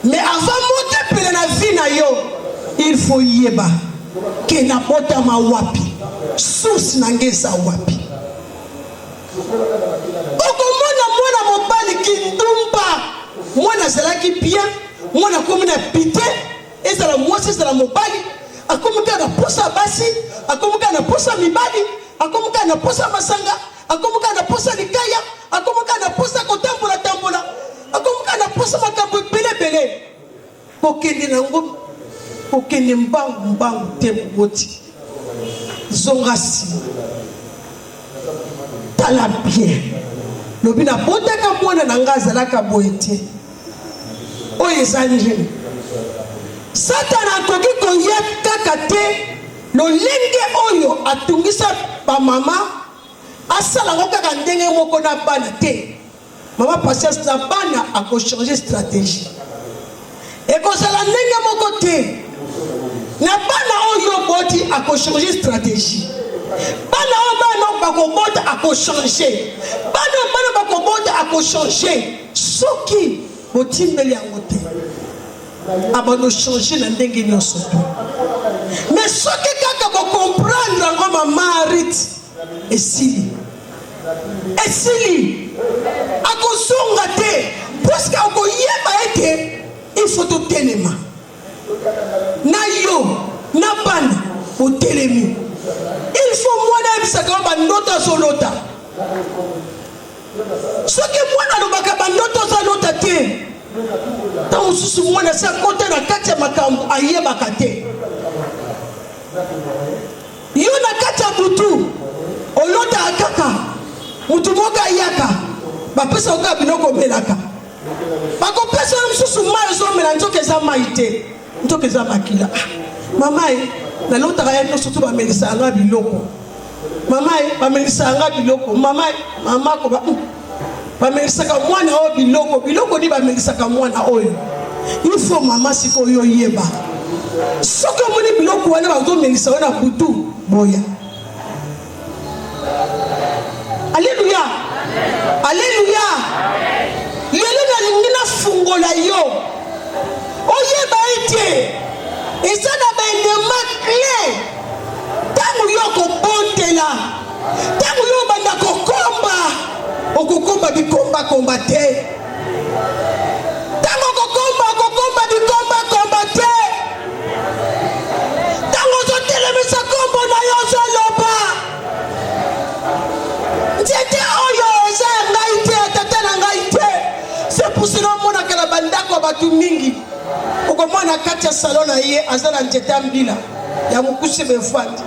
mais avant moto epele na vi na yo il faut yeba ke nabotama wapi source nange eza wapi okomona mwana mobali kindumba mwana azalaki bien mwana akomi na pite ezala mwasi ezala mobali akomi kaka na posa basi akomi kaka na posa mibali akomi kaka na posa masanga akomi kaka na posa likaya akomi kaka na posa kotambola tambola akomi kaka na posa makambo ebelebele kokende nango kokende mbangu mbangu te moboti zonga nsima tala bien lobi nabotaka mwana na ngai azalaka boye te oyo eza njeni satana akoki koya kaka te lolenge oyo atungisa bamama asalango kaka ndenge moko na bana te mama patience na bana akochange stratégie ekozala ndenge moko te na bana oyo boti akochange stratégie bana oyo bana bakobota akochange bana bakobota akochange soki botimbeli yango te abanochange na ndenge nyonso te mais soki kaka bocomprendre yango mama arite esili akozonga te puiske akoyeba ete il faut totelema na yo na bana otelemi il faut mwana ayebisaka bandoto azolota soki mwana alobaka bandoto azolota te ntango mosusu mwana asi akota na kati ya makambo ayebaka te yo na kati ya butu olotaka kaka mutu moko ayaka bapesa oka biloko omelaka bakopesa na mosusu mai ezomela nzoka eza mai te nzoka eza makila mama ye nalotaka ya nyonso to bamelisaka nga biloko mama ye bamelisaka nga biloko mama ye mamako bamelisaka mwana oyo biloko ni bamelisaka mwana oyo il faut mama sikoyo oyeba soki omoni biloko wana bazomelisa wana butu boya Alléluia. Alléluia. Lelo nalingi nafungola yo. Oyeba ete eza na baendema clé ntango yo kobondela ntango yo banda kokomba okokomba bikomba te ntango okokomba bikomba te ntango ozotelemisa kombo na yo ozoloba nzete oyo eza ya ngai te tata na ngai te c'est pour cela omonaka na bandako ya bato mingi okomona kati ya salon na ye aza na nzete ya mbila ya mokusi befandi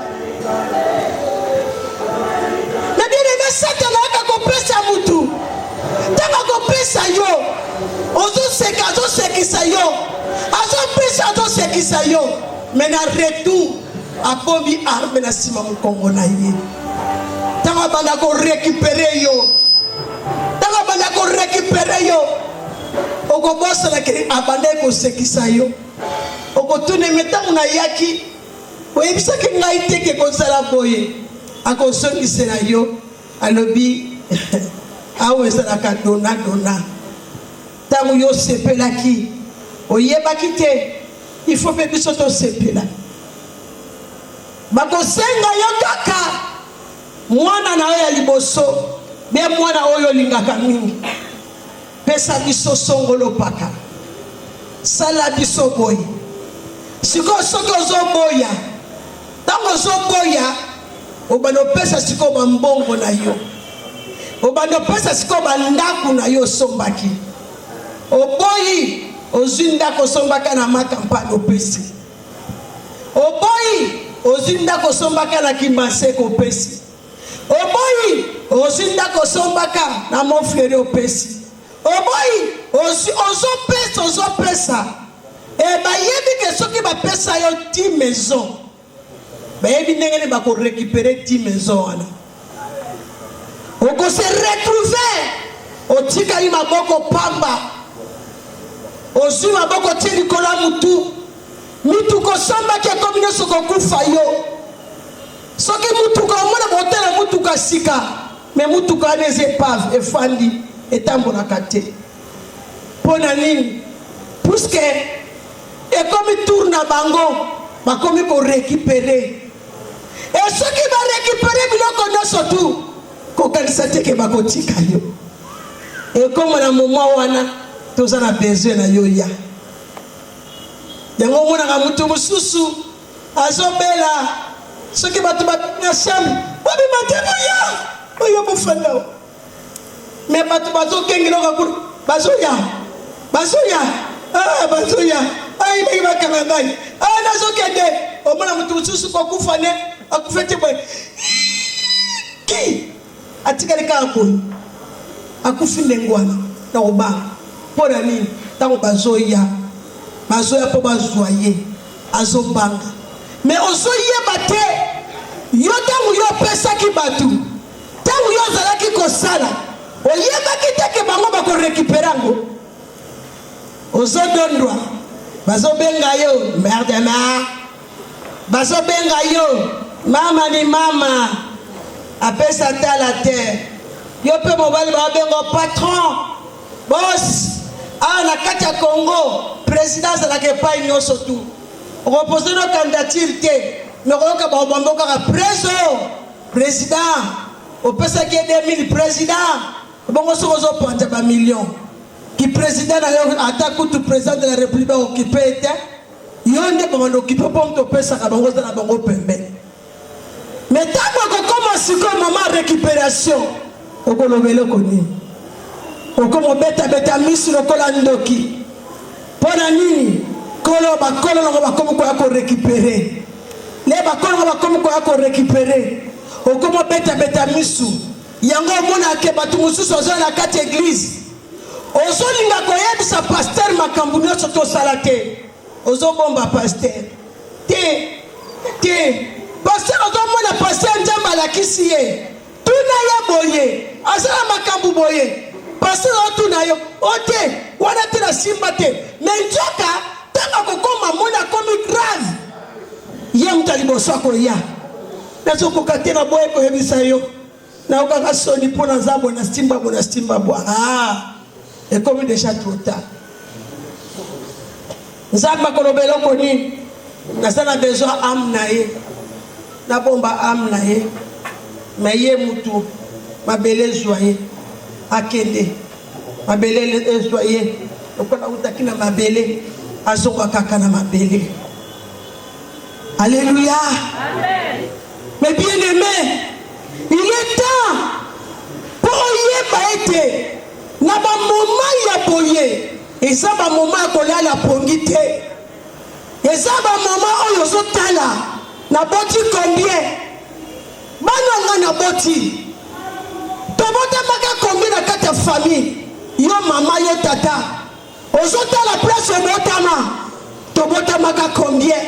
na bien satana aka kopesa mutu ntango akopesa yo ozoseka azosekisa yo azopesa azosekisa yo mais na retour apobi arme na sima mukongo na ye. Tanga banda ko récupérer yo. Tanga banda ko récupérer yo. Oko bossa na kiri abande ko sekisa yo. Oko tune metangu na yaki. Oyebisa ke ngai teke ko sala boye. Ako songise na yo. Alobi awe sala ka dona. Tangu yo sepelaki. Oyebaki te. Il faut que biso to sepela. Bako senga yo kaka. Mwana na oya liboso. Be mwana oyo lingaka mingi. Pesa biso songolo paka. Sala biso boy. Siko soko zo boya. Tango zo boya. Obano pesa siko bambongo na yo. Obano pesa siko bandaku na yo sombaki. Oboyi. Ozinda kosombaka na makampani opesi. Oboyi ozinda kosombaka na kimbase kopesi. Oboyi ozinda kosombaka na mofere opesi. Oboyi ozo pesa. E bayebi ke soki ba pesa yo 10 maisons. Bayebi ndenge ba ko récupérer 10 maisons wana. Oko se retrouver otika yi maboko pamba. Ozu maboko tili kola mutu. Mitu kosamba kia komine soko kufa yo. Soki mutu ka omona botela mutu ka sika. Me mutu ka les épaves efandi etambola kate. Pona nini? Puisque e komi tourna bango ba komi ko récupérer. Et soki ba récupérer biloko nyonso tu ko kanisa teke ba kotika yo. Et comme na moment wana tous en a besoin na yoya. Yango mona ka mutu mususu azobela soki batu na sham babi matemo ya oyo bufanda. Me batu bazo kengelo ka kuru bazoya ai bagi bakanga ngai nazo kende o mona mutu mususu ko kufane akufete boy ki atikali ka ko akufinde ngwana na obanga. Pour nini tango bazoya po bazoye azobanga mais ozoye bate yo tango yo pesa ki batu tango yo zalaki kosala oyeba kiteke bango ba ko récupérer ngo ozodondwa bazobenga yo merde ma bazobenga yo mama ni mama apesa la terre yo pe mobali ba bengo patron boss. Ah, na kati Congo, président de la campagne non surtout. Reposer nos candidatures, mais on va bombarder président. Au PSA qui est 2000 président. Bon, on se rejoint pas millions. Qui président attaque tout président de la République occupé était. Yonde pour occupé pour te PSA à Bango dans la Bango Pembe. Mais tant qu'on commence comme moment récupération, on va le connaître. Okomo beta misi lokola ndoki. Pona nini? Kolo ba komo ko récupérer. Le ba kolo ba komo ko récupérer. Okomo beta misu. Yango mona ke batu mususu ozo na kati église. Ozo linga ko yebisa pasteur makambu nyonso to salate. Ozo bomba pasteur. Te. Pasteur ozo mona pasteur njamba la kisiye. Tuna ya boye. Azala makambu boye. Parce que tout nayo ote wana tena simba te mais njoka tanga kokoma mona komi grave ye mtaliboso ko ya nazo kokatena boye ko yebisa yo na okaka soni pona nzambo na stimba bwa et comme déjà trop tard nzamba ko lobelo ko ni na sana besoin amna ye na bomba amna ye mais ye mutu mabele joye akende mabele ezoye okona utakina mabele azonga kaka na mabele. Alléluia. Amen. Mais bien aimé, il est temps pour yeba na ba moment ya boye eza ba moment ko la pongite eza ba moment oyo zotala na boti combien bana na boti tobota maka combien na kata famille yo mama yo tata ozota la place obotama tobota maka combien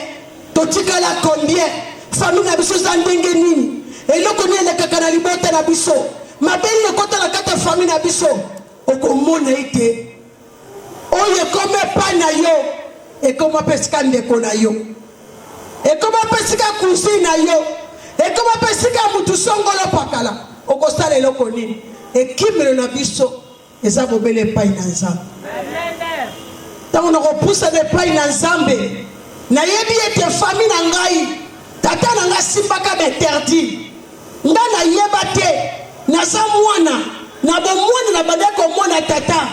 totika la combien famille na biso za ndenge nini eloko ni elekaka na libota na biso mabeli ekota na kata famille na biso okomona ite oyo ekoma epai na yo ekoma pesika ndeko na yo ekoma pesika kusi na yo ekoma pesika mutu songolo pakala okosala eloko nini ekimelo na biso eza bobele epai na Nzambe ntango nakopusa epai na Nzambe nayebi ete famille na ngai tata na ngai simbaka bainterdit nga nayeba te naza mwana na bomwana na bandeko mwana tata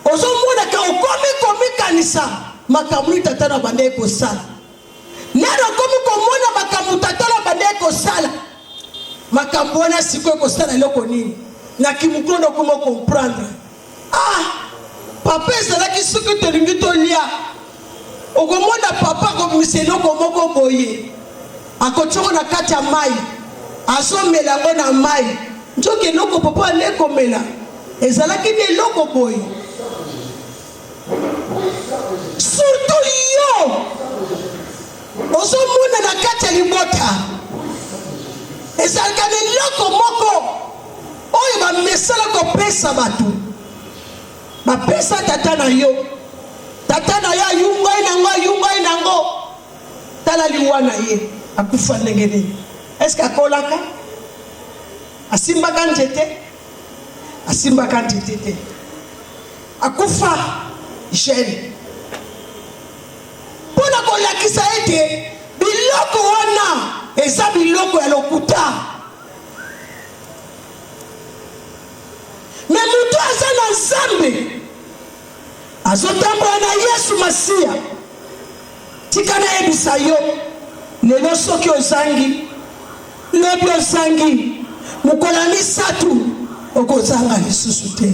ozomona ka okomi kanisa makambo tata na bandeko kosala lero okomi komona makambo tata na bandeko kosala makambo wana sikoyo kosala eloko nini na kimukolo komo comprendre papa ezalaki soki tolingi tolia okomona papa komisa eloko moko boye akotyoko na kati ya mai azomela yango na mai nzoki eloko papa alekomela ezalaki ni eloko boye surtout yo ozomona na kati ya libota ezalaka na eloko moko oyo bamesala kopesa bato bapesa tata na yo ayungai nango tala liwa na ye akufa ndenge nini eske akolaka asimbaka nzete te akufa jeune mpona kolakisa ete biloko wana eza biloko ya lokuta me mutu aza na Nzambe azotambola na Yesu Masiya tika nayebisa yo lelo soki ozangi lobi ozangi mokolo misatu okozanga lisusu te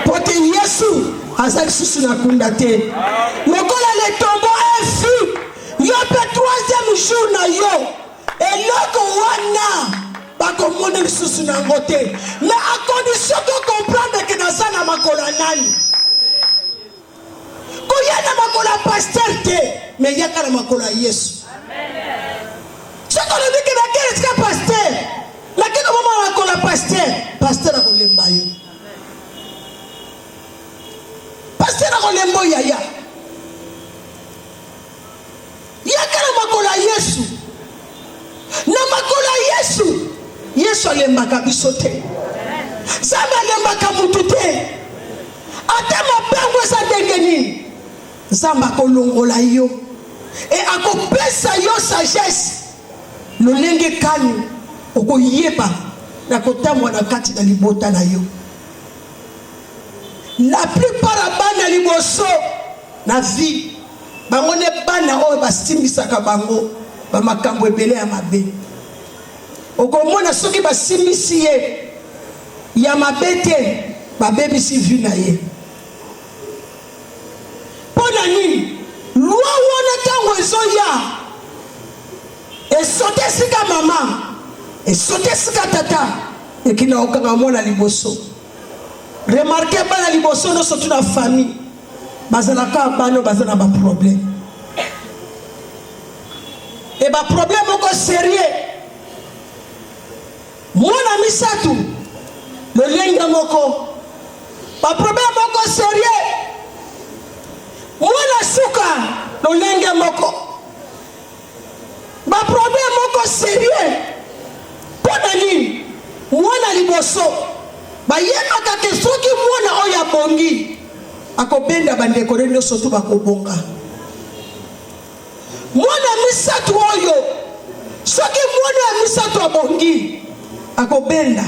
po te Yesu aza lisusu na kunda te lokola le tombeau est vide yo mpe 3e jour na yo eloko wana bakomona lisusu na yango te mais à condition ko comprendre ke naza na makolo nani koya na makolo ya pasteur te mais yaka na makolo ya Yesu soki olobi ke nakele esika pasteur lakini omoma makolo ya pasteur akolemba yo pasteur akolemba yaya yaka na makolo ya Yesu na makolo ya Yesu alembaka biso te Nzambe alembaka mutu te ata mapengo eza ndenge nini Nzambe akolongola yo e akopesa yo sagesse lolenge kani okoyeba na kotamwa na kati na libota na yo la plupart ya bana liboso na vie bango ne bana oyo basimbisaka bango bamakambo ebele ya mabe okomona soki basimbisi ye ya mabe te babebisi vi na ye mpona nini lwa wana ntango ezoya esote esika mama esote esika tata ekina okanga mwana liboso remarke bana liboso nyonso tu na famille bazalaka bana baza na baproblème e baproblème moko sérieux mwana misatu lolenge moko baproblème moko sérieux mwana suka lolenge moko baproblème moko sérieux mpona nini mwana liboso bayebaka ke soki mwana oyo abongi akobenda bandeko ne nyonso tu bakobonga mwana misatu oyo soki mwana ya misatu abongi akobenda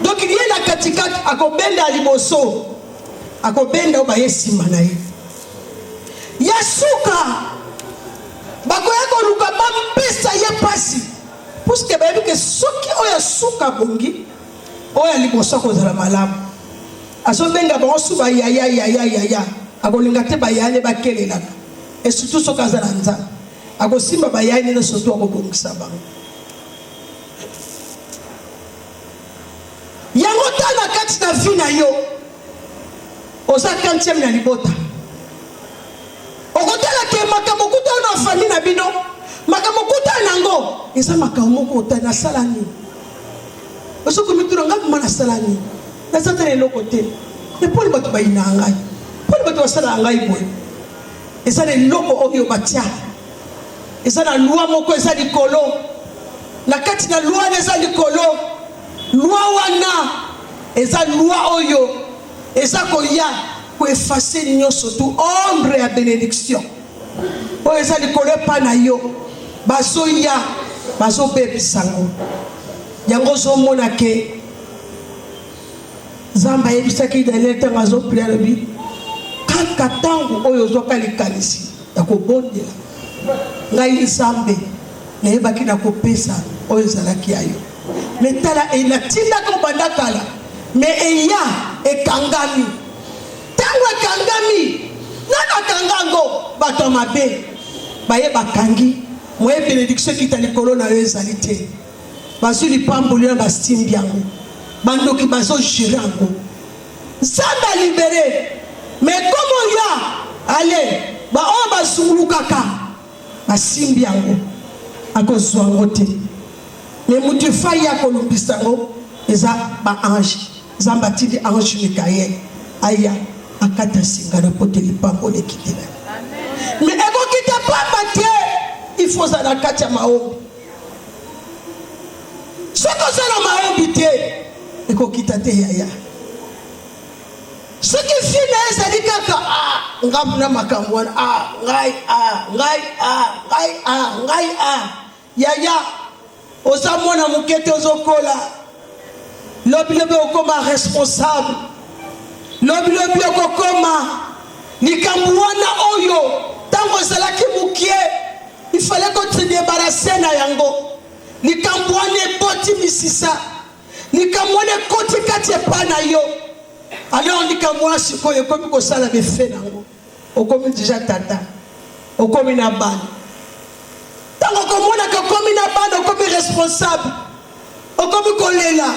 donc ye na katikati akobenda liboso akobenda oyo baye nsima na ye ya suka bakoya koluka bampesa ye pasi puske bayebi ke soki oyo suka bongi oyo liboso akozala malamu azobenga bango su bayaya akolinga te bayane bakelelaka et surtout soki aza na Nzambe akosimba bayani nyonso tu akobongisa bango yango tala kati na vi na yo oza 40e na libota okotala ke makambo kuta na famille na bino makambo kuta nango eza makambo kuta na salani oso komituna ngapi mana salani na satana eloko te mais pour bato bayina ngai pour bato basala ngai boye eza na eloko oyo batia eza na loi moko eza likolo na kati na loi eza likolo loi wana eza loi oyo eza koya koeffacer nyonso tu ombre ya bénédiction oyo eza likolo epa na yo bazoya bazobebisa yango yango ozomona ke Nzambe ayebisaki Daniel ntango azopria alobi kaka ntango oyo ozwaka likanisi ya kobondela ngai Nzambe nayebaki na kopesa oyo ezalaki ya yo me tala enatindaka obanda kala me eya ekangami ntango ekangami nani akangango bato ya mabe baye bakangi moye bénédiction ekita likolo na yo ezali te bazwi lipamboli na basimbi yango bandoki bazogere yango Nzambe alibere me komo ya ale baoyo bazungulukaka basimbi yango akozwa yango te me mutu efai ya kolumbisa yango eza baange Nzambe atindi ange Mikael aya akata singano po te lipamboli ekitela me ekokita pamba te il faut ça na kati ya maombi soki ozala maombi te ekokita te yaya soki fina ezali kaka ngamu na makambo wana ngai yaya oza mwana moke te ozokola lobilobi okoma responsable lobilobi okokoma likambo wana oyo ntango ezalaki mokie il fallait que tu débarrasses na yango likambo wana eboti misisa likambo wana ekoti kati epa na yo alors likambo wana sikoyo ekomi kosala befe nango okomi deja tata okomi na bana ntango okomonaka okomi na bana okomi responsable okomi kolela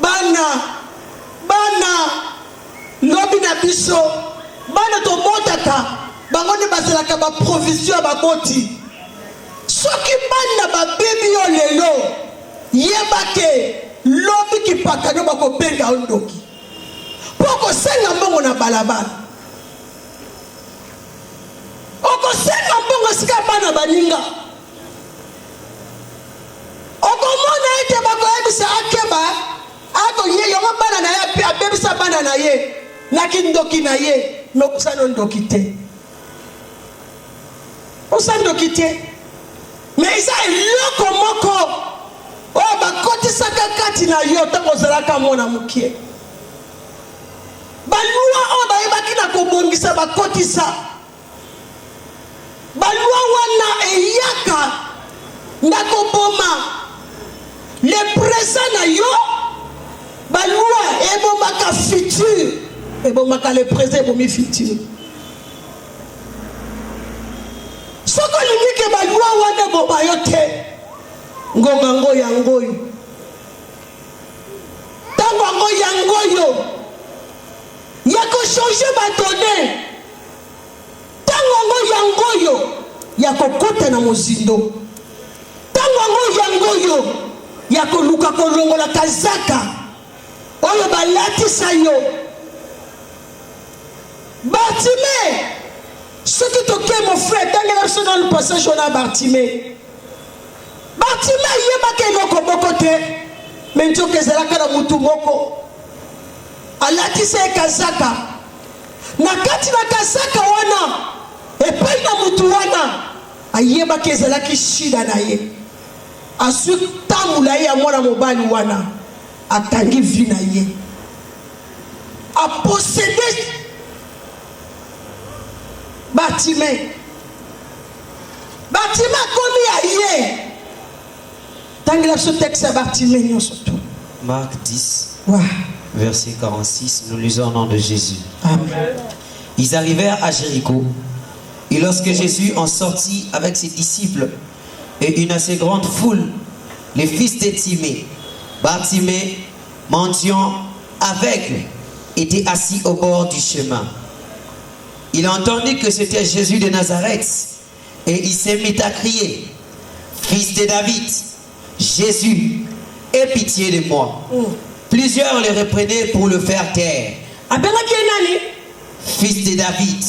bana lobi na biso bana tomotaka bango nde bazalaka baprovision ya baboti soki bana babebi yo lelo yebake lobi kipakano bakobenga yo ndoki mpo kosenga mbongo na balabala okosenga mbongo esika bana baninga okomona ete bakoyebisa akeba akoye yongo bana na ye mpe abebisa bana na ye naki ndoki na ye me okosana ndoki te osandoki te me eza eloko moko oyo bakotisaka kati na yo ntango ozalaka mwana mokie balwa oyo bayebaki na kobongisa bakotisa balwa wana eyaka na koboma le présent na yo balwa ebomaka futur ebomaka le présent ebomi futur soko limike balwa wana boba yo te ngonga ngo yangoyo tango ngo yangoyo ya kochange badone tango ngo yangoyo ya kokota na mozindo tango ngo yangoyo ya koluka kolongola kazaka oyo balatisa yo Bartimée ce qui toque mon frère dans le passage on a Bartimée yebaka eloko moko te me nzoka ezalaka na mutu moko alatisa ye kazaka na kati na kazaka wana epai na mutu wana ayebaka ezalaki shida na ye azwi tamula ye ya mwana mobali wana atangi vi na ye aposede Bartimée akomi ya ye tangela ce texte à Bartimée surtout Marc 10 wow. Verset 46, nous lisons au nom de Jésus. Amen. Ils arrivèrent à Jéricho et lorsque Jésus en sortit avec ses disciples et une assez grande foule, les fils de Timée, Bartimée, mendiant aveugle, était assis au bord du chemin. Il entendit que c'était Jésus de Nazareth Et il s'est mis à crier, fils de David, Jésus, aie pitié de moi. Plusieurs le reprenaient pour le faire taire. Fils de David,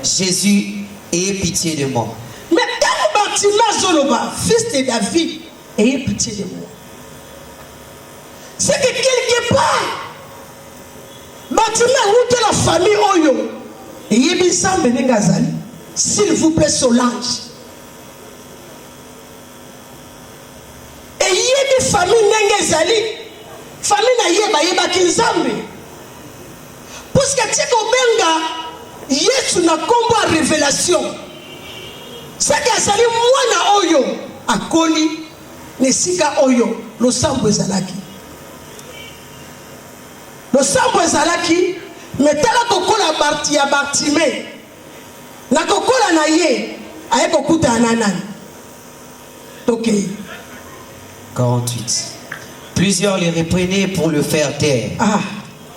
Jésus, aie pitié de moi. Mais quand Bartimée fils de David, ayez pitié de moi. C'est que quelque part, Bartimée route la famille Oyo. Ayez bien Benengazali. S'il vous plaît, Solange. Ayez bien famille Nengazali. Famille na yeba kinzambe. Parce que tu es Yesu na kombo a révélation. C'est que azali mwana oyo akoli nesika oyo losambo ezalaki. Losambo ezalaki metala kokola ya Bartimée. Na kokola na ye aye kokuta ananani. OK. 48. Plusieurs le reprenaient pour le faire taire.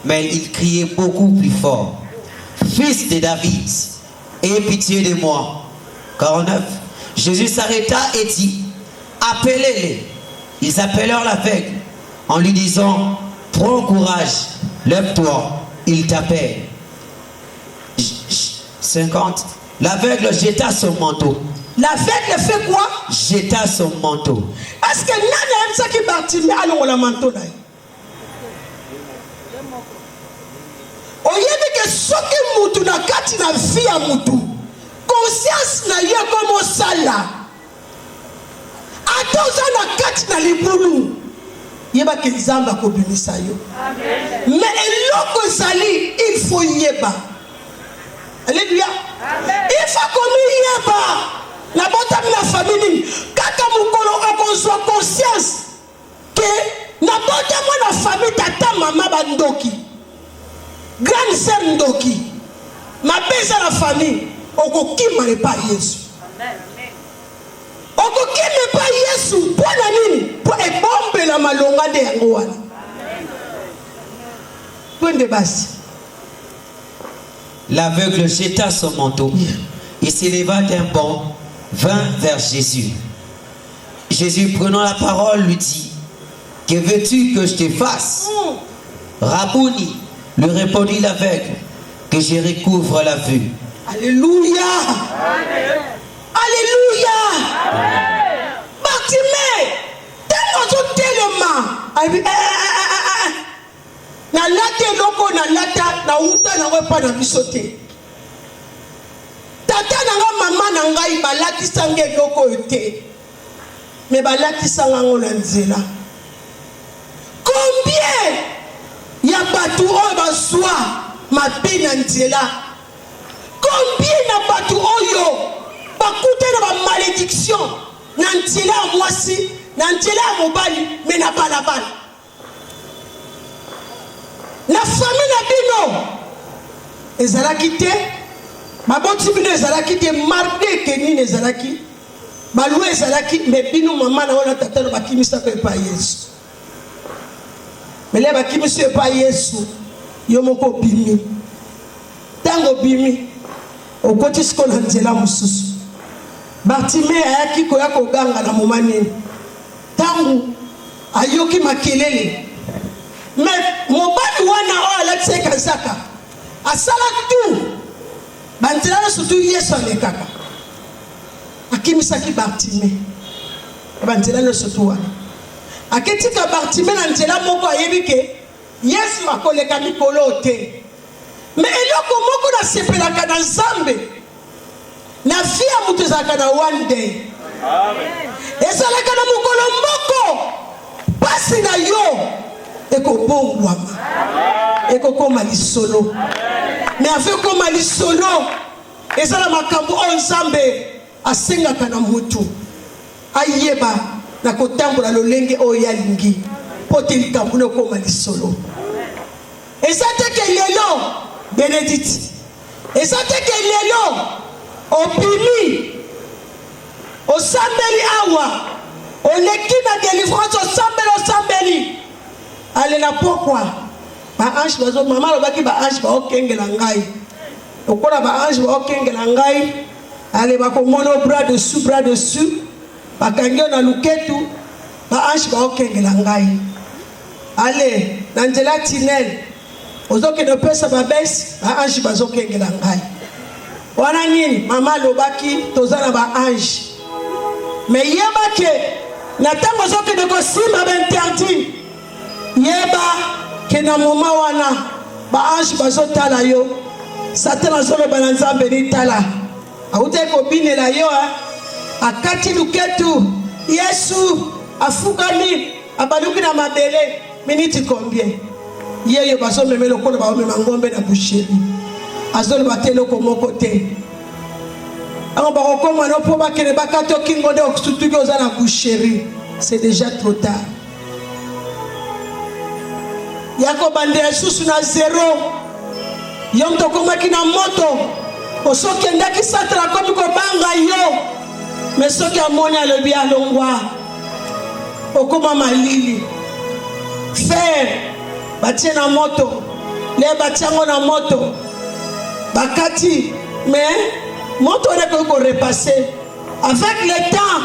Mais il criait beaucoup plus fort. Fils de David, aie pitié de moi. 49. Jésus s'arrêta et dit, appelez-les. Ils appelèrent l'aveugle en lui disant, prends courage, lève-toi, il t'appelle. 50. L'aveugle jeta son manteau. L'aveugle fait quoi? Jeta son manteau. Est-ce que nani aime ça qui Bartimée a le manteau là? Oyebi que soki mutu na kati na vie ya mutu conscience na ye comme sala atoza na kati na libulu yeba ke nzamba ko bimisa yo. Mais eloko ezali il faut yeba. Alléluia. Il faut qu'on yeba na botami na famille kaka mukolo akozwa conscience que na botami na famille tata mama bandoki grande sœur ndoki mapesa la famille okokima le pa Yesu. Okokima pa Yesu pona nini po ebombe la malonga de yango wana. Twende basi. L'aveugle jeta son manteau et s'éleva d'un bond, vint vers Jésus. Jésus, prenant la parole, lui dit, que veux-tu que je te fasse? Rabouni, lui répondit l'aveugle, que je recouvre la vue. Alléluia. Alléluia. Bartimée, tellement tellement. Na late loko na lata na uta na wepa na bisote. Tata na nga mama na ngai balaki sange loko ete. Me balaki sanga ngona nzela. Combien ya batu oyo baswa mapina nzela? Combien na batu oyo bakute na ba malédiction na nzela ya mwasi, na nzela ya mobali, me na balabala. La famille na bino ezalaki te maboti bino ezalaki te marde ke nini ezalaki balu ezalaki me bino mama na ona tata no bakimisa pe pa Yesu mele bakimisa pa Yesu yo moko bimi tango bimi okoti siko na nzela mususu Bartimée ayaki koya koganga na momani tango ayoki makelele. Mais mobali wana o alakise kazaka asala tu banzela surtout Yesu alekaka akimisaki Bartimée banzela surtout wana aketika Bartimée na nzela moko ayebi ke Yesu akoleka mikolo te. Mais eloko moko na sepelaka na Nzambe na fia mutu ezalaka na one day. Amen. Ezalaka na mokolo moko pasi na yo eko bongwama eko koma lisolo. Mais avec koma lisolo ezala makambo o Nzambe asengaka na mutu ayeba na kotambola lolenge o yalingi pote likambo no koma lisolo. Ezate ke lelo Bénédicte ezate ke lelo opimi osambeli awa oleki na délivrance osambeli ale na pourquoi ba ange bazo mama lobaki ba ange ba okengela ngai okola ba ange ba okengela ngai allez bakomona bras dessus bakangi na luketu ba ange ba okengela ngai allez na nzela tinel ozoke de pesa ba besi ba ange bazokengela ngai wana nini mama lobaki tozana ba ange mais yeba ke na tango ozoke de kosimba ba interdit yeba ke na moma wana ba ange bazotala yo Satan azoloba na Nzambe ni tala auta kobinela yo akati luketu Yesu afukami abaluki na mabele miniti combien yeye bazomeme lokolo baomema ngombe na boucherie azoloba te loko moko te ango bakokoma no po bakene bakato kingo nde okututuki oza na boucherie c'est déjà trop tard yako bande susu na zéro yom tokomaki na moto osokendaki satana komi kobanga yo mais soki amoni alobi alongwa okoma malili fer batie na moto le batiango na moto bakati mais moto wana ko repasser avec le temps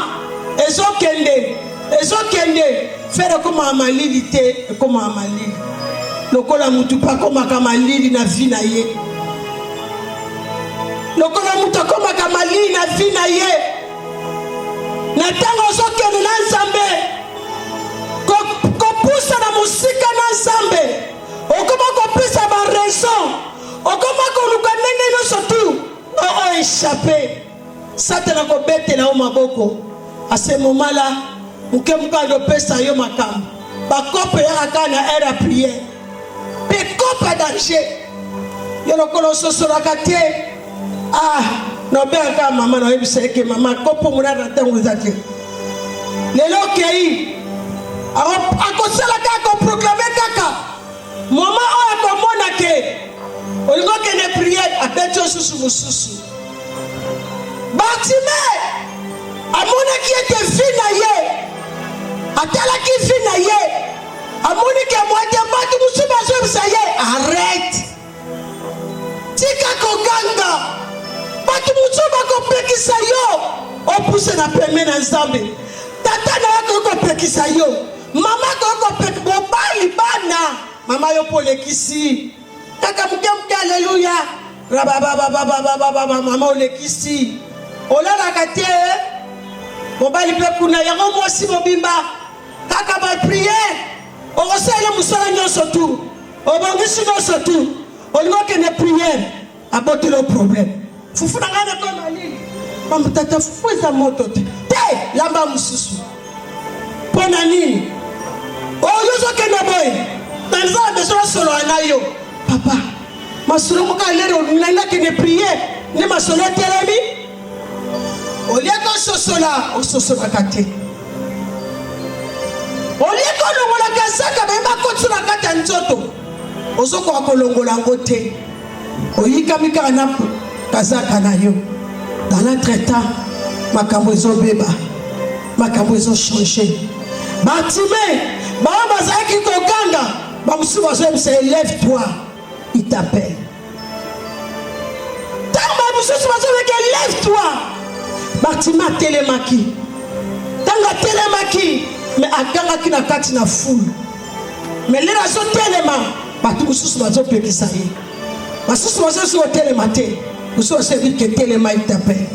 ezokende fer okoma malili te okoma malili lokola mutu pa komaka malili na vie na ye lokola mutu akomaka malili na vie na ye na ntango ozokende na Nzambe kopusa na mosika na Nzambe okoma kopesa baraison okoma koluka ndenge nyonso tu échappé satana kobetela yo maboko ase momala moke mokando opesa yo makambo bakope yaka na aire à prière pekopa danger yo lokolo ososolaka te nobengaka mama naoyebisa eke mama kopo monana ntango eza te lelo okei akosala kaka koproklame kaka moma oyo akomona ke olingi okende priere abeti osusu mosusu Bartime amonaki ete vi na ye atalaki vi na ye amoniki amwate bato mosusu bazoyebisa ye arrête tika koganga bato mosusu bakopekisa yo opuse na peme na Nzambe tata na yo kopekisa yo mama kopekisa mobali bana mama yo polekisi kaka muke alleluya rababababababa mama olekisi olalaka te mobali mpe kuna yango mwasi mobimba kaka bapriere okosala mosala nyonso tu obongisi nyonso tu olingi okende priere abotela problème fufu na ngai nako malili pambutata fufu eza moto te lamba mosusu mpo na nini oyo ozokende boye na Nzambe ezosolola na yo papa masolo moka lero nangakende priere nde masolo etelemi oliaka ososolaka te oliaka olongolaka zaka bayeba koti na kati ya nzoto ozokoka kolongola yango te oyikami kaka na kazaka na yo dans l'entretemps makambo ezobeba makambo ezochange Bartime bao bazalaki kokanga bamosusu bazoyebisa élève toi il t'appelle ntango bamosusu bazobeka élève toi Bartime atelemaki ntango atelemaki me agangaki na kati na foule me lelo azotelema bato mosusu bazopekisa ye basusu bazosi kotelema te mosusu bazoyebike telema il t'appelle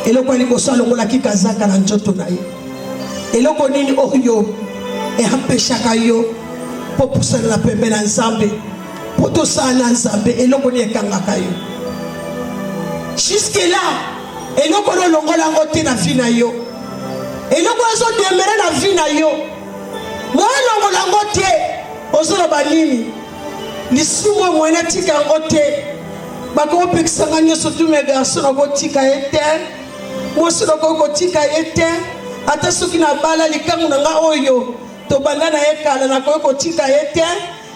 eloko ya liboso alongolaki kazaka na nzoto na ye eloko nini oyo eampeshaka yo mpo pusana na pembe na Nzambe mpo tosala na Nzambe eloko nini ekangaka yo jusque là eloko olongola yango te na vi na yo eloko ezodemere na vi na yo moelongola yango te ozoloba nini lisumu mwene tika yango te bakopekisanga nyonso tu me garso nakotika ye te mwasi nakokotika ye te ata soki na bala likangu na nga oyo tobanda na ye kala nakoki kotika ye te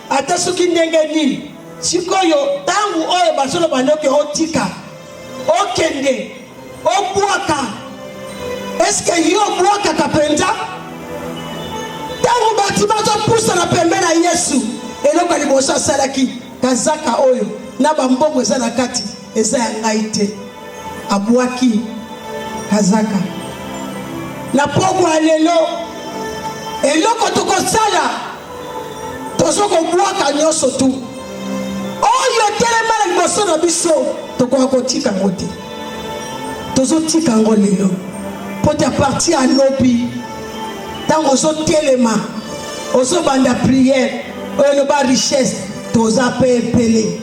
ata soki ndenge nini sikoyo ntango oyo bazoloba ndoki otika okende obwaka eske yo obwakaka mpenza ntango Bartime azopusa na pembe na Yesu eloko liboso asalaki kazaka oyo na bambongo eza na kati eza ya ngai te abwaki kazaka na pokwa lelo eloko tokosala tozokobwaka nyonso tu oyo telema na liboso na biso tokoka kotika ngo te tozotika ngo lelo po te aparti ya lobi ntango ozotelema ozobanda priere oyo loba richesse toza mpe epele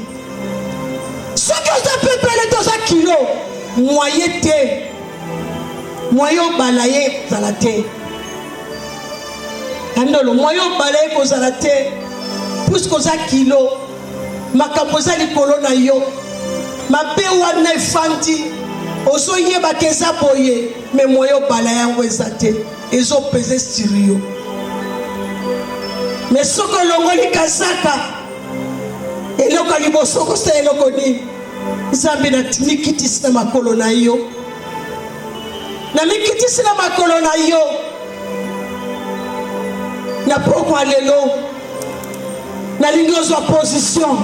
soki oza mpe epele toza kilo mwaye te mwaye obala ye kozala te kandolo mwaye obala ye kozala te puiske oza kilo makambo eza likolo na yo mabe wana efandi ozoyebaka eza boye me mwaye obala yango eza te ezopeze stiri yo me soki olongoli kazaka eloko ya liboso okosala eloko nini nzambe mikitisi na makolo na yo na mikitisi na makolo na yo na pokwa lelo nalingi ozwa position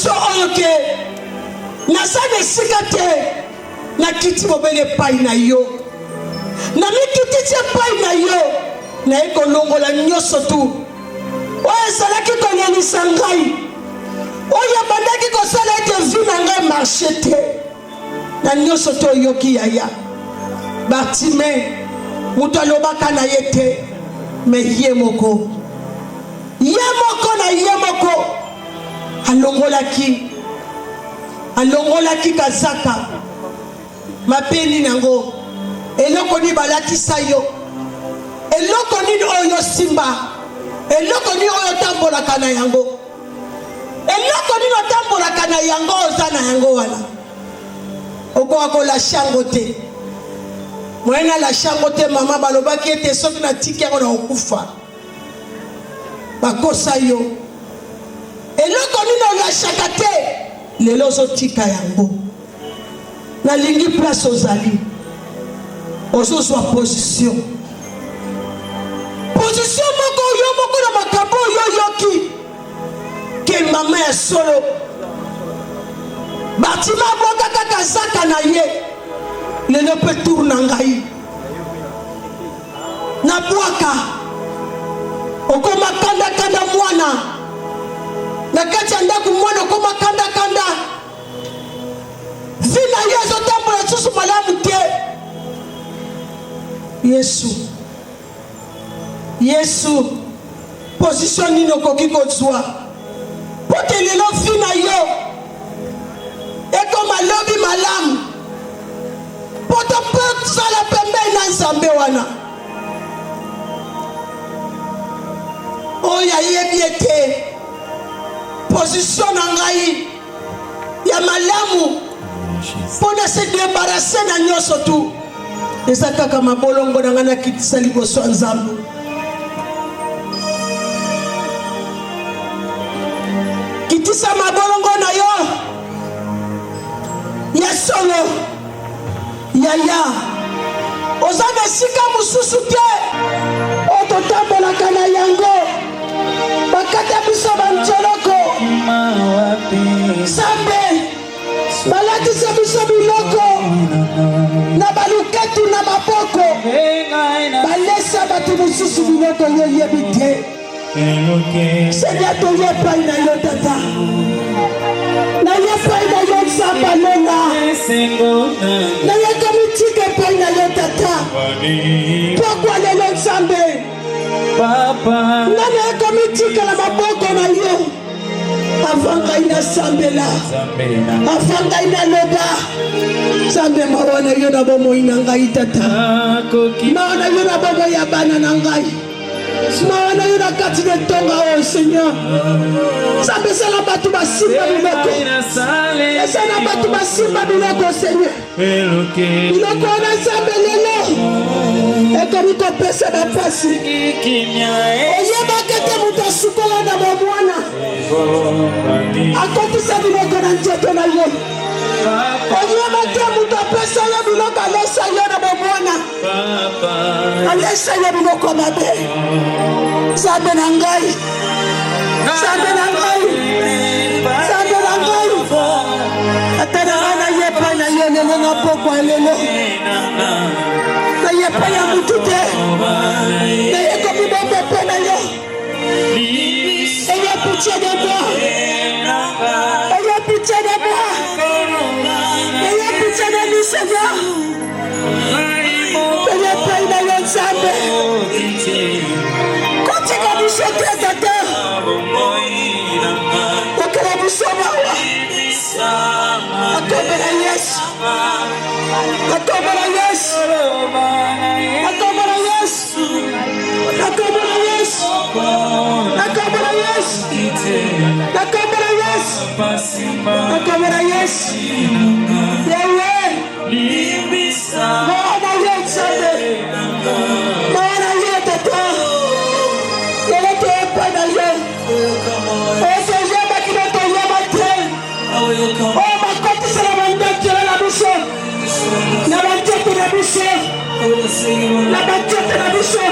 oyo ke naza na esika te nakiti mobele epai na yo na mikitisi epai na yo naye kolongola nyonso tu oyo ezalaki konyelisa ngai oyo ebandaki kosala ete vi na ngai marshe te na nyonso te oyoki yaya Bartime moto alobaka na ye te me ye moko na ye moko alongolaki kazaka mapeni nango eloko nini balatisa yo eloko nini oyo simba eloko nini oyo tambolaka na yango eloko nini otambolaka na yango oza na yango wana okoka kolasha yango te moye nalasha yango te mama balobaki ete soki natiki yango na okufa bakosa yo eloko nini olashaka te lelo ozotika yango nalingi place ozali ozozwa position moko yo moko na makambo oyo oyoki ke mama ya solo Bartime abwakaka kazaka na ye lelo mpe tour na ngai nabwaka okoma kandakanda mwana na kati ya ndako mwana okoma kandakanda vi na ye ezotambola susu malamu te yesu position nini okoki kozwa po te lelo vi na yo ekoma lobi malamu po to mpe ozala pembeni na nzambe wana oyo ayebi ete position na ngai ya malamu mpo na se debarase na nyonso tu eza kaka mabolongo na ngai nakitisa liboso ya nzambe kitisa mabolongo na yo ya solo yaya oza na esika mosusu te oyo totambolaka na yango bakata biso banzoloko nzambe balatisa biso biloko na baluketu na maboko balesa bato mosusu biloko yo yebi te senya toye epai na yo tata naye epai na yo nzambe alonga naye komitika epai na yo tata pokwa lelo nzambe nani ekomitika na maboko na yo avant ngai nasambela avant ngai naloba nzambe mawa na yo na bomoi na ngai tata mawa na yo na bomoi ya bana na ngai mawa na yo na kati na ntonga oyo seigneur nzambe esala bato basimba biloko esala bato basimba biloko seigneur biloko wana nzambe lelo ekomi kopesa bapasi oyebaka ete moto asukola na bomwana akotisa biloko na nzoto na yo oyeba te moto apesa yo biloko alesa yo na bomwana alesa yo biloko mabe nzambe na ngai nzambe na ngai nzambe na ngai ata na ngai na ye pas ya mutu te na ye komi bombe mpe na yo ayez pitié de moi ayez pitié de moi ayez pitié de nous Seigneur ayez pitié de yo Nzambe kotika biso te tata okela biso mawa atombela Yesu atombela Yesu atombela Yesu atombela Yesu atombela Yesu atombela Yesu atombela Yesu yewe maana Yesu maana Yesu tata yelete pana Yesu ese jema kinato yema te oh makoti sala bandakira la biso na bandete na biso na bandete na biso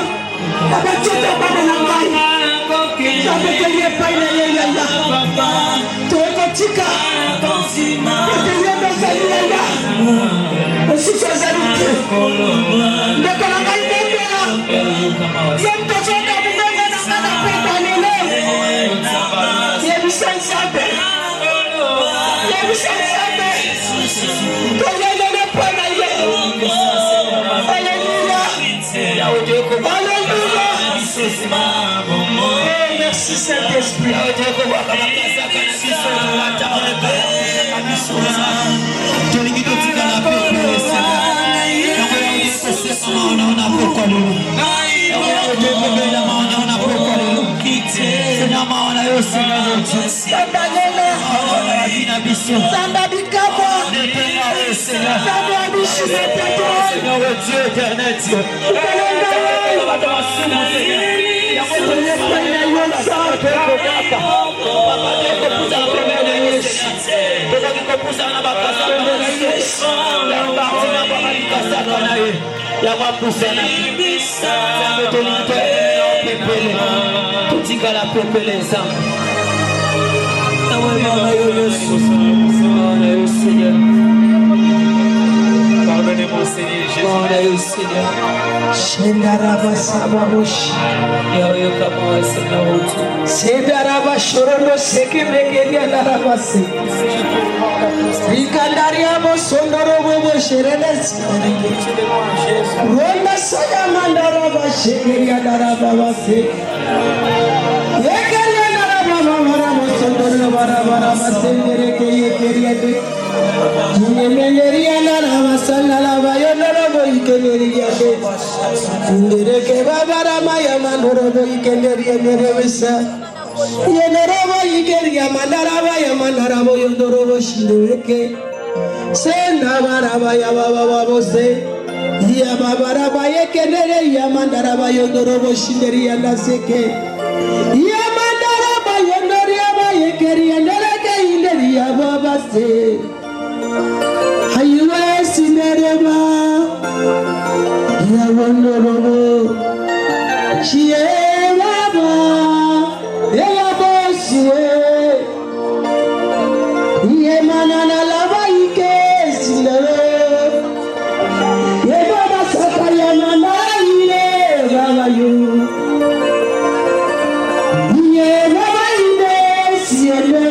na bandete bana na ngai sabeteliye paina yeyaya toekotika eteliye bezali yaya osisi ozali te ndeko na ngai bembela ye mtozoka munene na nga na peta lelo yebisa Nzambe yebisa Nzambe toyelele mpo na ye alleluya alleluya merci Saint-Esprit Pardonnez-moi, Seigneur Jésus. Sedaraba shorondo seke megelia daraba se. Rikandaria bo sondoro bo shereles. Ronda saya mandaraba shegelia daraba se. Yegelia daraba bo sondoro baraba se nereke yekeria de. Yemelia daraba sallala bayondoro bo ikelia de. Nereke babara maya mandoro bo ikelia merevesa. Yenerova igeria mandaraba ya mandarabo yondorobo shireke senda baraba ya baba bose ya babaraba yekenere ya mandaraba yondorobo shinderi ndaseke ya mandaraba yondoria ba yekeria ndereke inderi ya baba se haywe sinereba ya yondorobo chie baba Eya bosiye, ye manana lava ike sinere, ye baba saka ye manana baba yu, ye baba ine siene,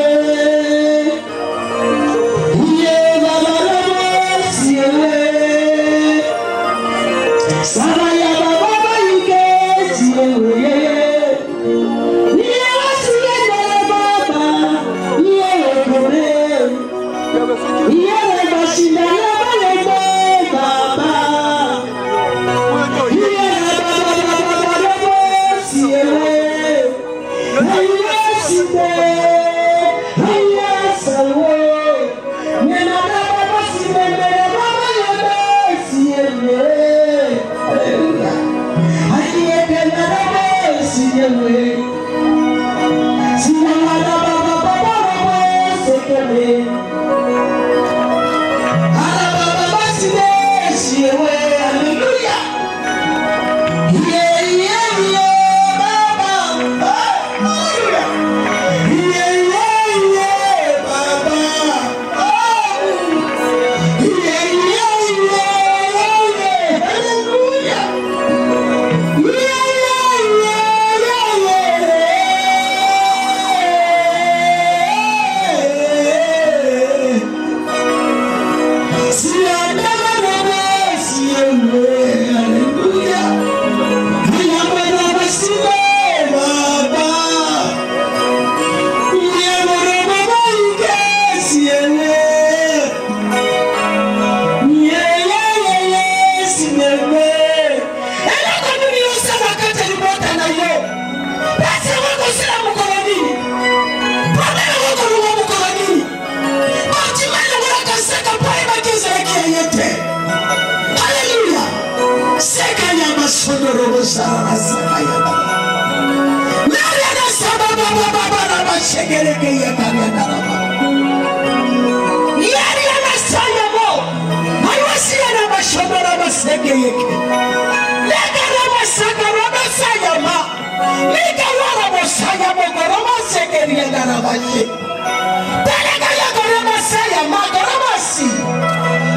Sara Sakaya. Mariana Sababa Baba Raba Shegereke Yakariana Raba. Yariana Sayamo. Ayasiana Bashobara Basegeyeke. Legarama Sagarama Sayama. Legarama Sayamo Garama Segeriana Rabashi. Telegaya Garama Sayama Garama Si.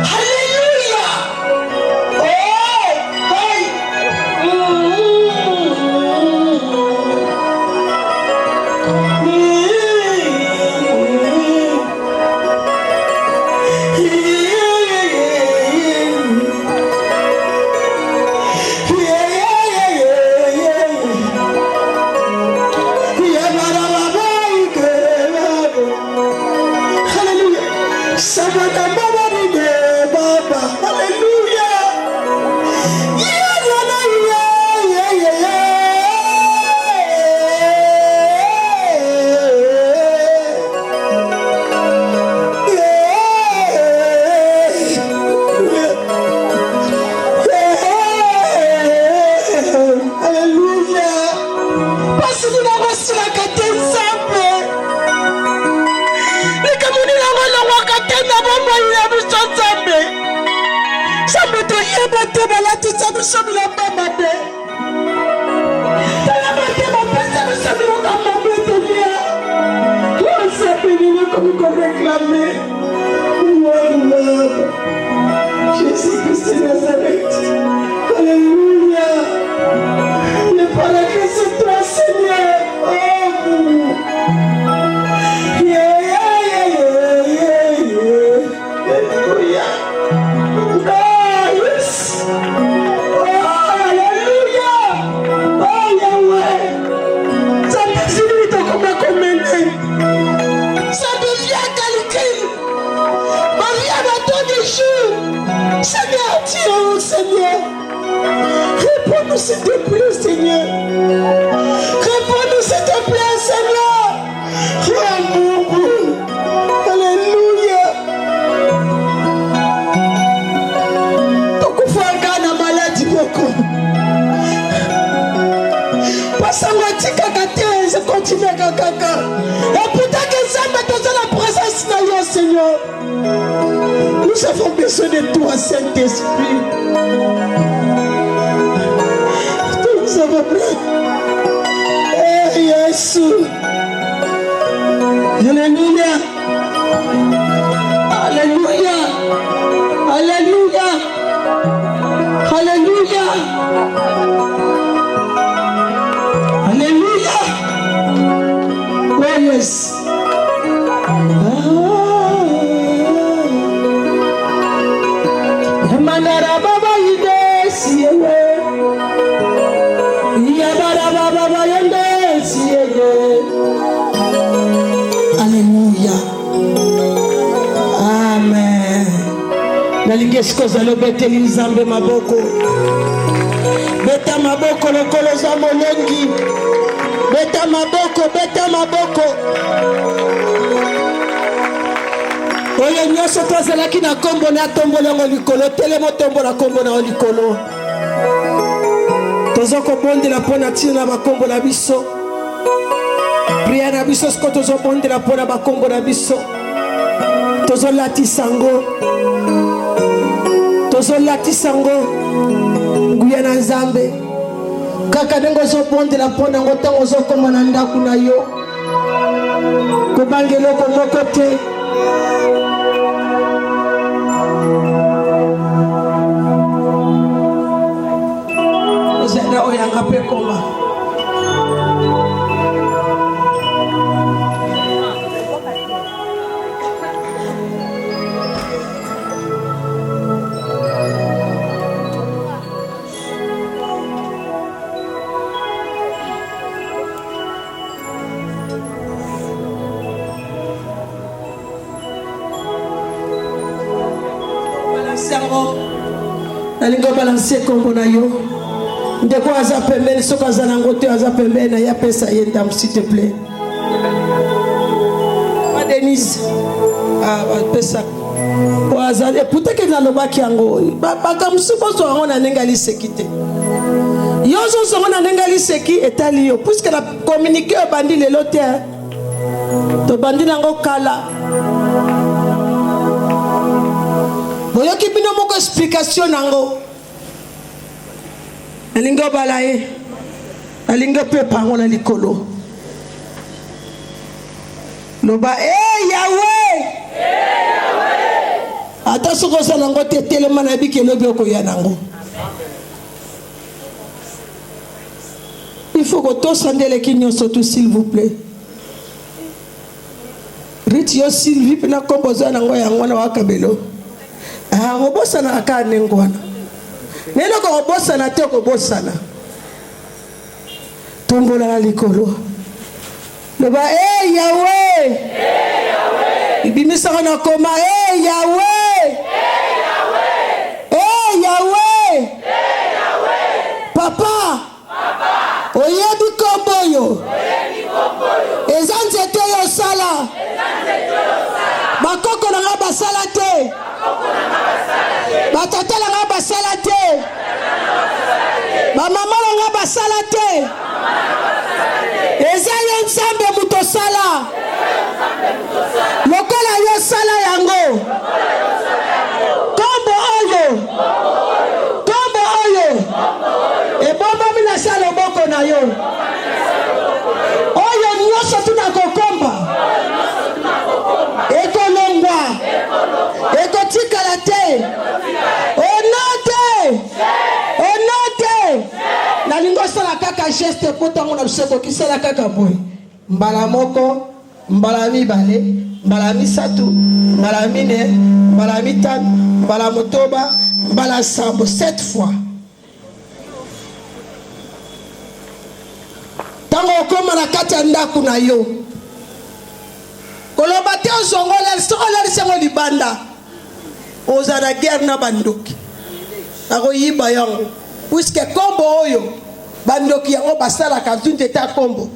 Hallelujah. Jésus-Christ de Nazareth. Alléluia. Le paradis c'est toi, Seigneur. Oh. Alléluia. Oh, yes. Oh, alléluia. Oh, Yahweh. Ça devient comme un commandement. Ça devient calcul. Maria va ton jour. Seigneur, Dieu, Seigneur. Réponds-nous s'il te plaît, Seigneur. Réponds-nous s'il te plaît, Seigneur. Alléluia. Tokufuanga na maladie beaucoup. Pasangatika kate, je continue kaka. Et pourtant que ça met dans la présence de Dieu, Seigneur. Nous avons besoin de toi, Saint-Esprit. Nous avons besoin. Eh, Jésus. Alléluia. Alléluia. Alléluia. Alléluia. Alléluia. Oh, yes. Manara baba yinde siyewe, yabara baba yinde siyewe. Alléluia. Amen. Nalingesko zalo beteli nzambe maboko. Beta maboko lokolo za molongi. Beta maboko, beta maboko. Oyo nyonso tozalaki na kombo na tombola ngo likolo telemo tombola kombo na likolo tozokobondela mpona ntina na bakombo na biso priere na biso siko tozobondela mpona bakombo na biso tozolatisa ngo nguya na nzambe kaka ndenge ozobondela mpona ngo ntango ozokoma na ndako na yo kobanga eloko moko te. Oyanga pe koma. Nalingo balancer kombo na yo. Ndeko aza pembeni soko aza nango te aza pembeni na ya pesa ye ndam s'il te plaît. Ma Denise. Ah pesa. Oaza et peut-être que na lobaki yango. Baka musubo so ngo na nenga lisekite. Yozo songona nengali seki etali yo puisque la communiquer au bandi le lote to bandi nango kala boyoki bino moko explication nango alingo balaye alingo pe pango na likolo loba Yahweh ata soko sa nango tetele mana bikelo bioko ya nango. Il faut que tous sandele kinyo surtout s'il vous plaît. Ritio Sylvie pina komboza nango yango na wakabelo. Ah obosa na aka nengwana. Neno ko obosa na te ko bosa na. Tombola na likolo. Loba Yahweh. Ibimisa na koma Yahweh. Yahweh. Papa. Oyebi komboyo. Ezanze te yo sala. Bakoko na nga basala te. Batata na nga basala te. Bamama na nga basala te. Eza yo nzambe muto sala. Lokola yo sala yango. Kombo oyo. Kombo oyo. Ebomba mina sala boko na yo. Oyo nyoso tuna kokomba. Eko longwa. Eko tikala te. Onote. Onote. Na lingo sala kaka geste potango na biseko kisala kaka boy. Mbala moko, mbala mibale, mbala misatu, mbala mine, mbala mitano, mbala motoba, mbala sambo 7 fois. Tango okoma na kati ya ndako na yo. Koloba te ozongola sokola lisengo libanda. Oza na guerre na bandoki. Ako yiba yango. Puisque kombo oyo bandoki yango basala ka tunte ta kombo.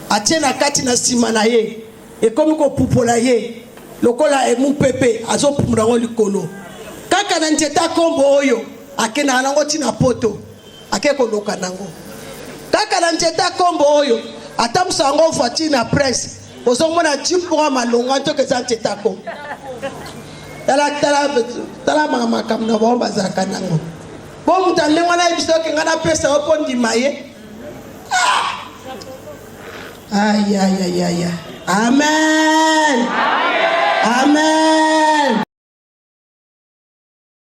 Atie na kati na sima na ye. E komi ko pupola ye. Lokola emu pepe azo pumura ngo likolo. Kaka na nteta kombo oyo akena nango tina poto. Akeko loka nango. Kaka na nteta kombo oyo atamusa ngo voiture na presse. Ozomona jipo malonga ntoke za nteta kombo. Tala mama kamna bomba za kanango. Bon mutanlenga na ibisoke ngana pesa opondi maye. Aïe. Amen. Amen.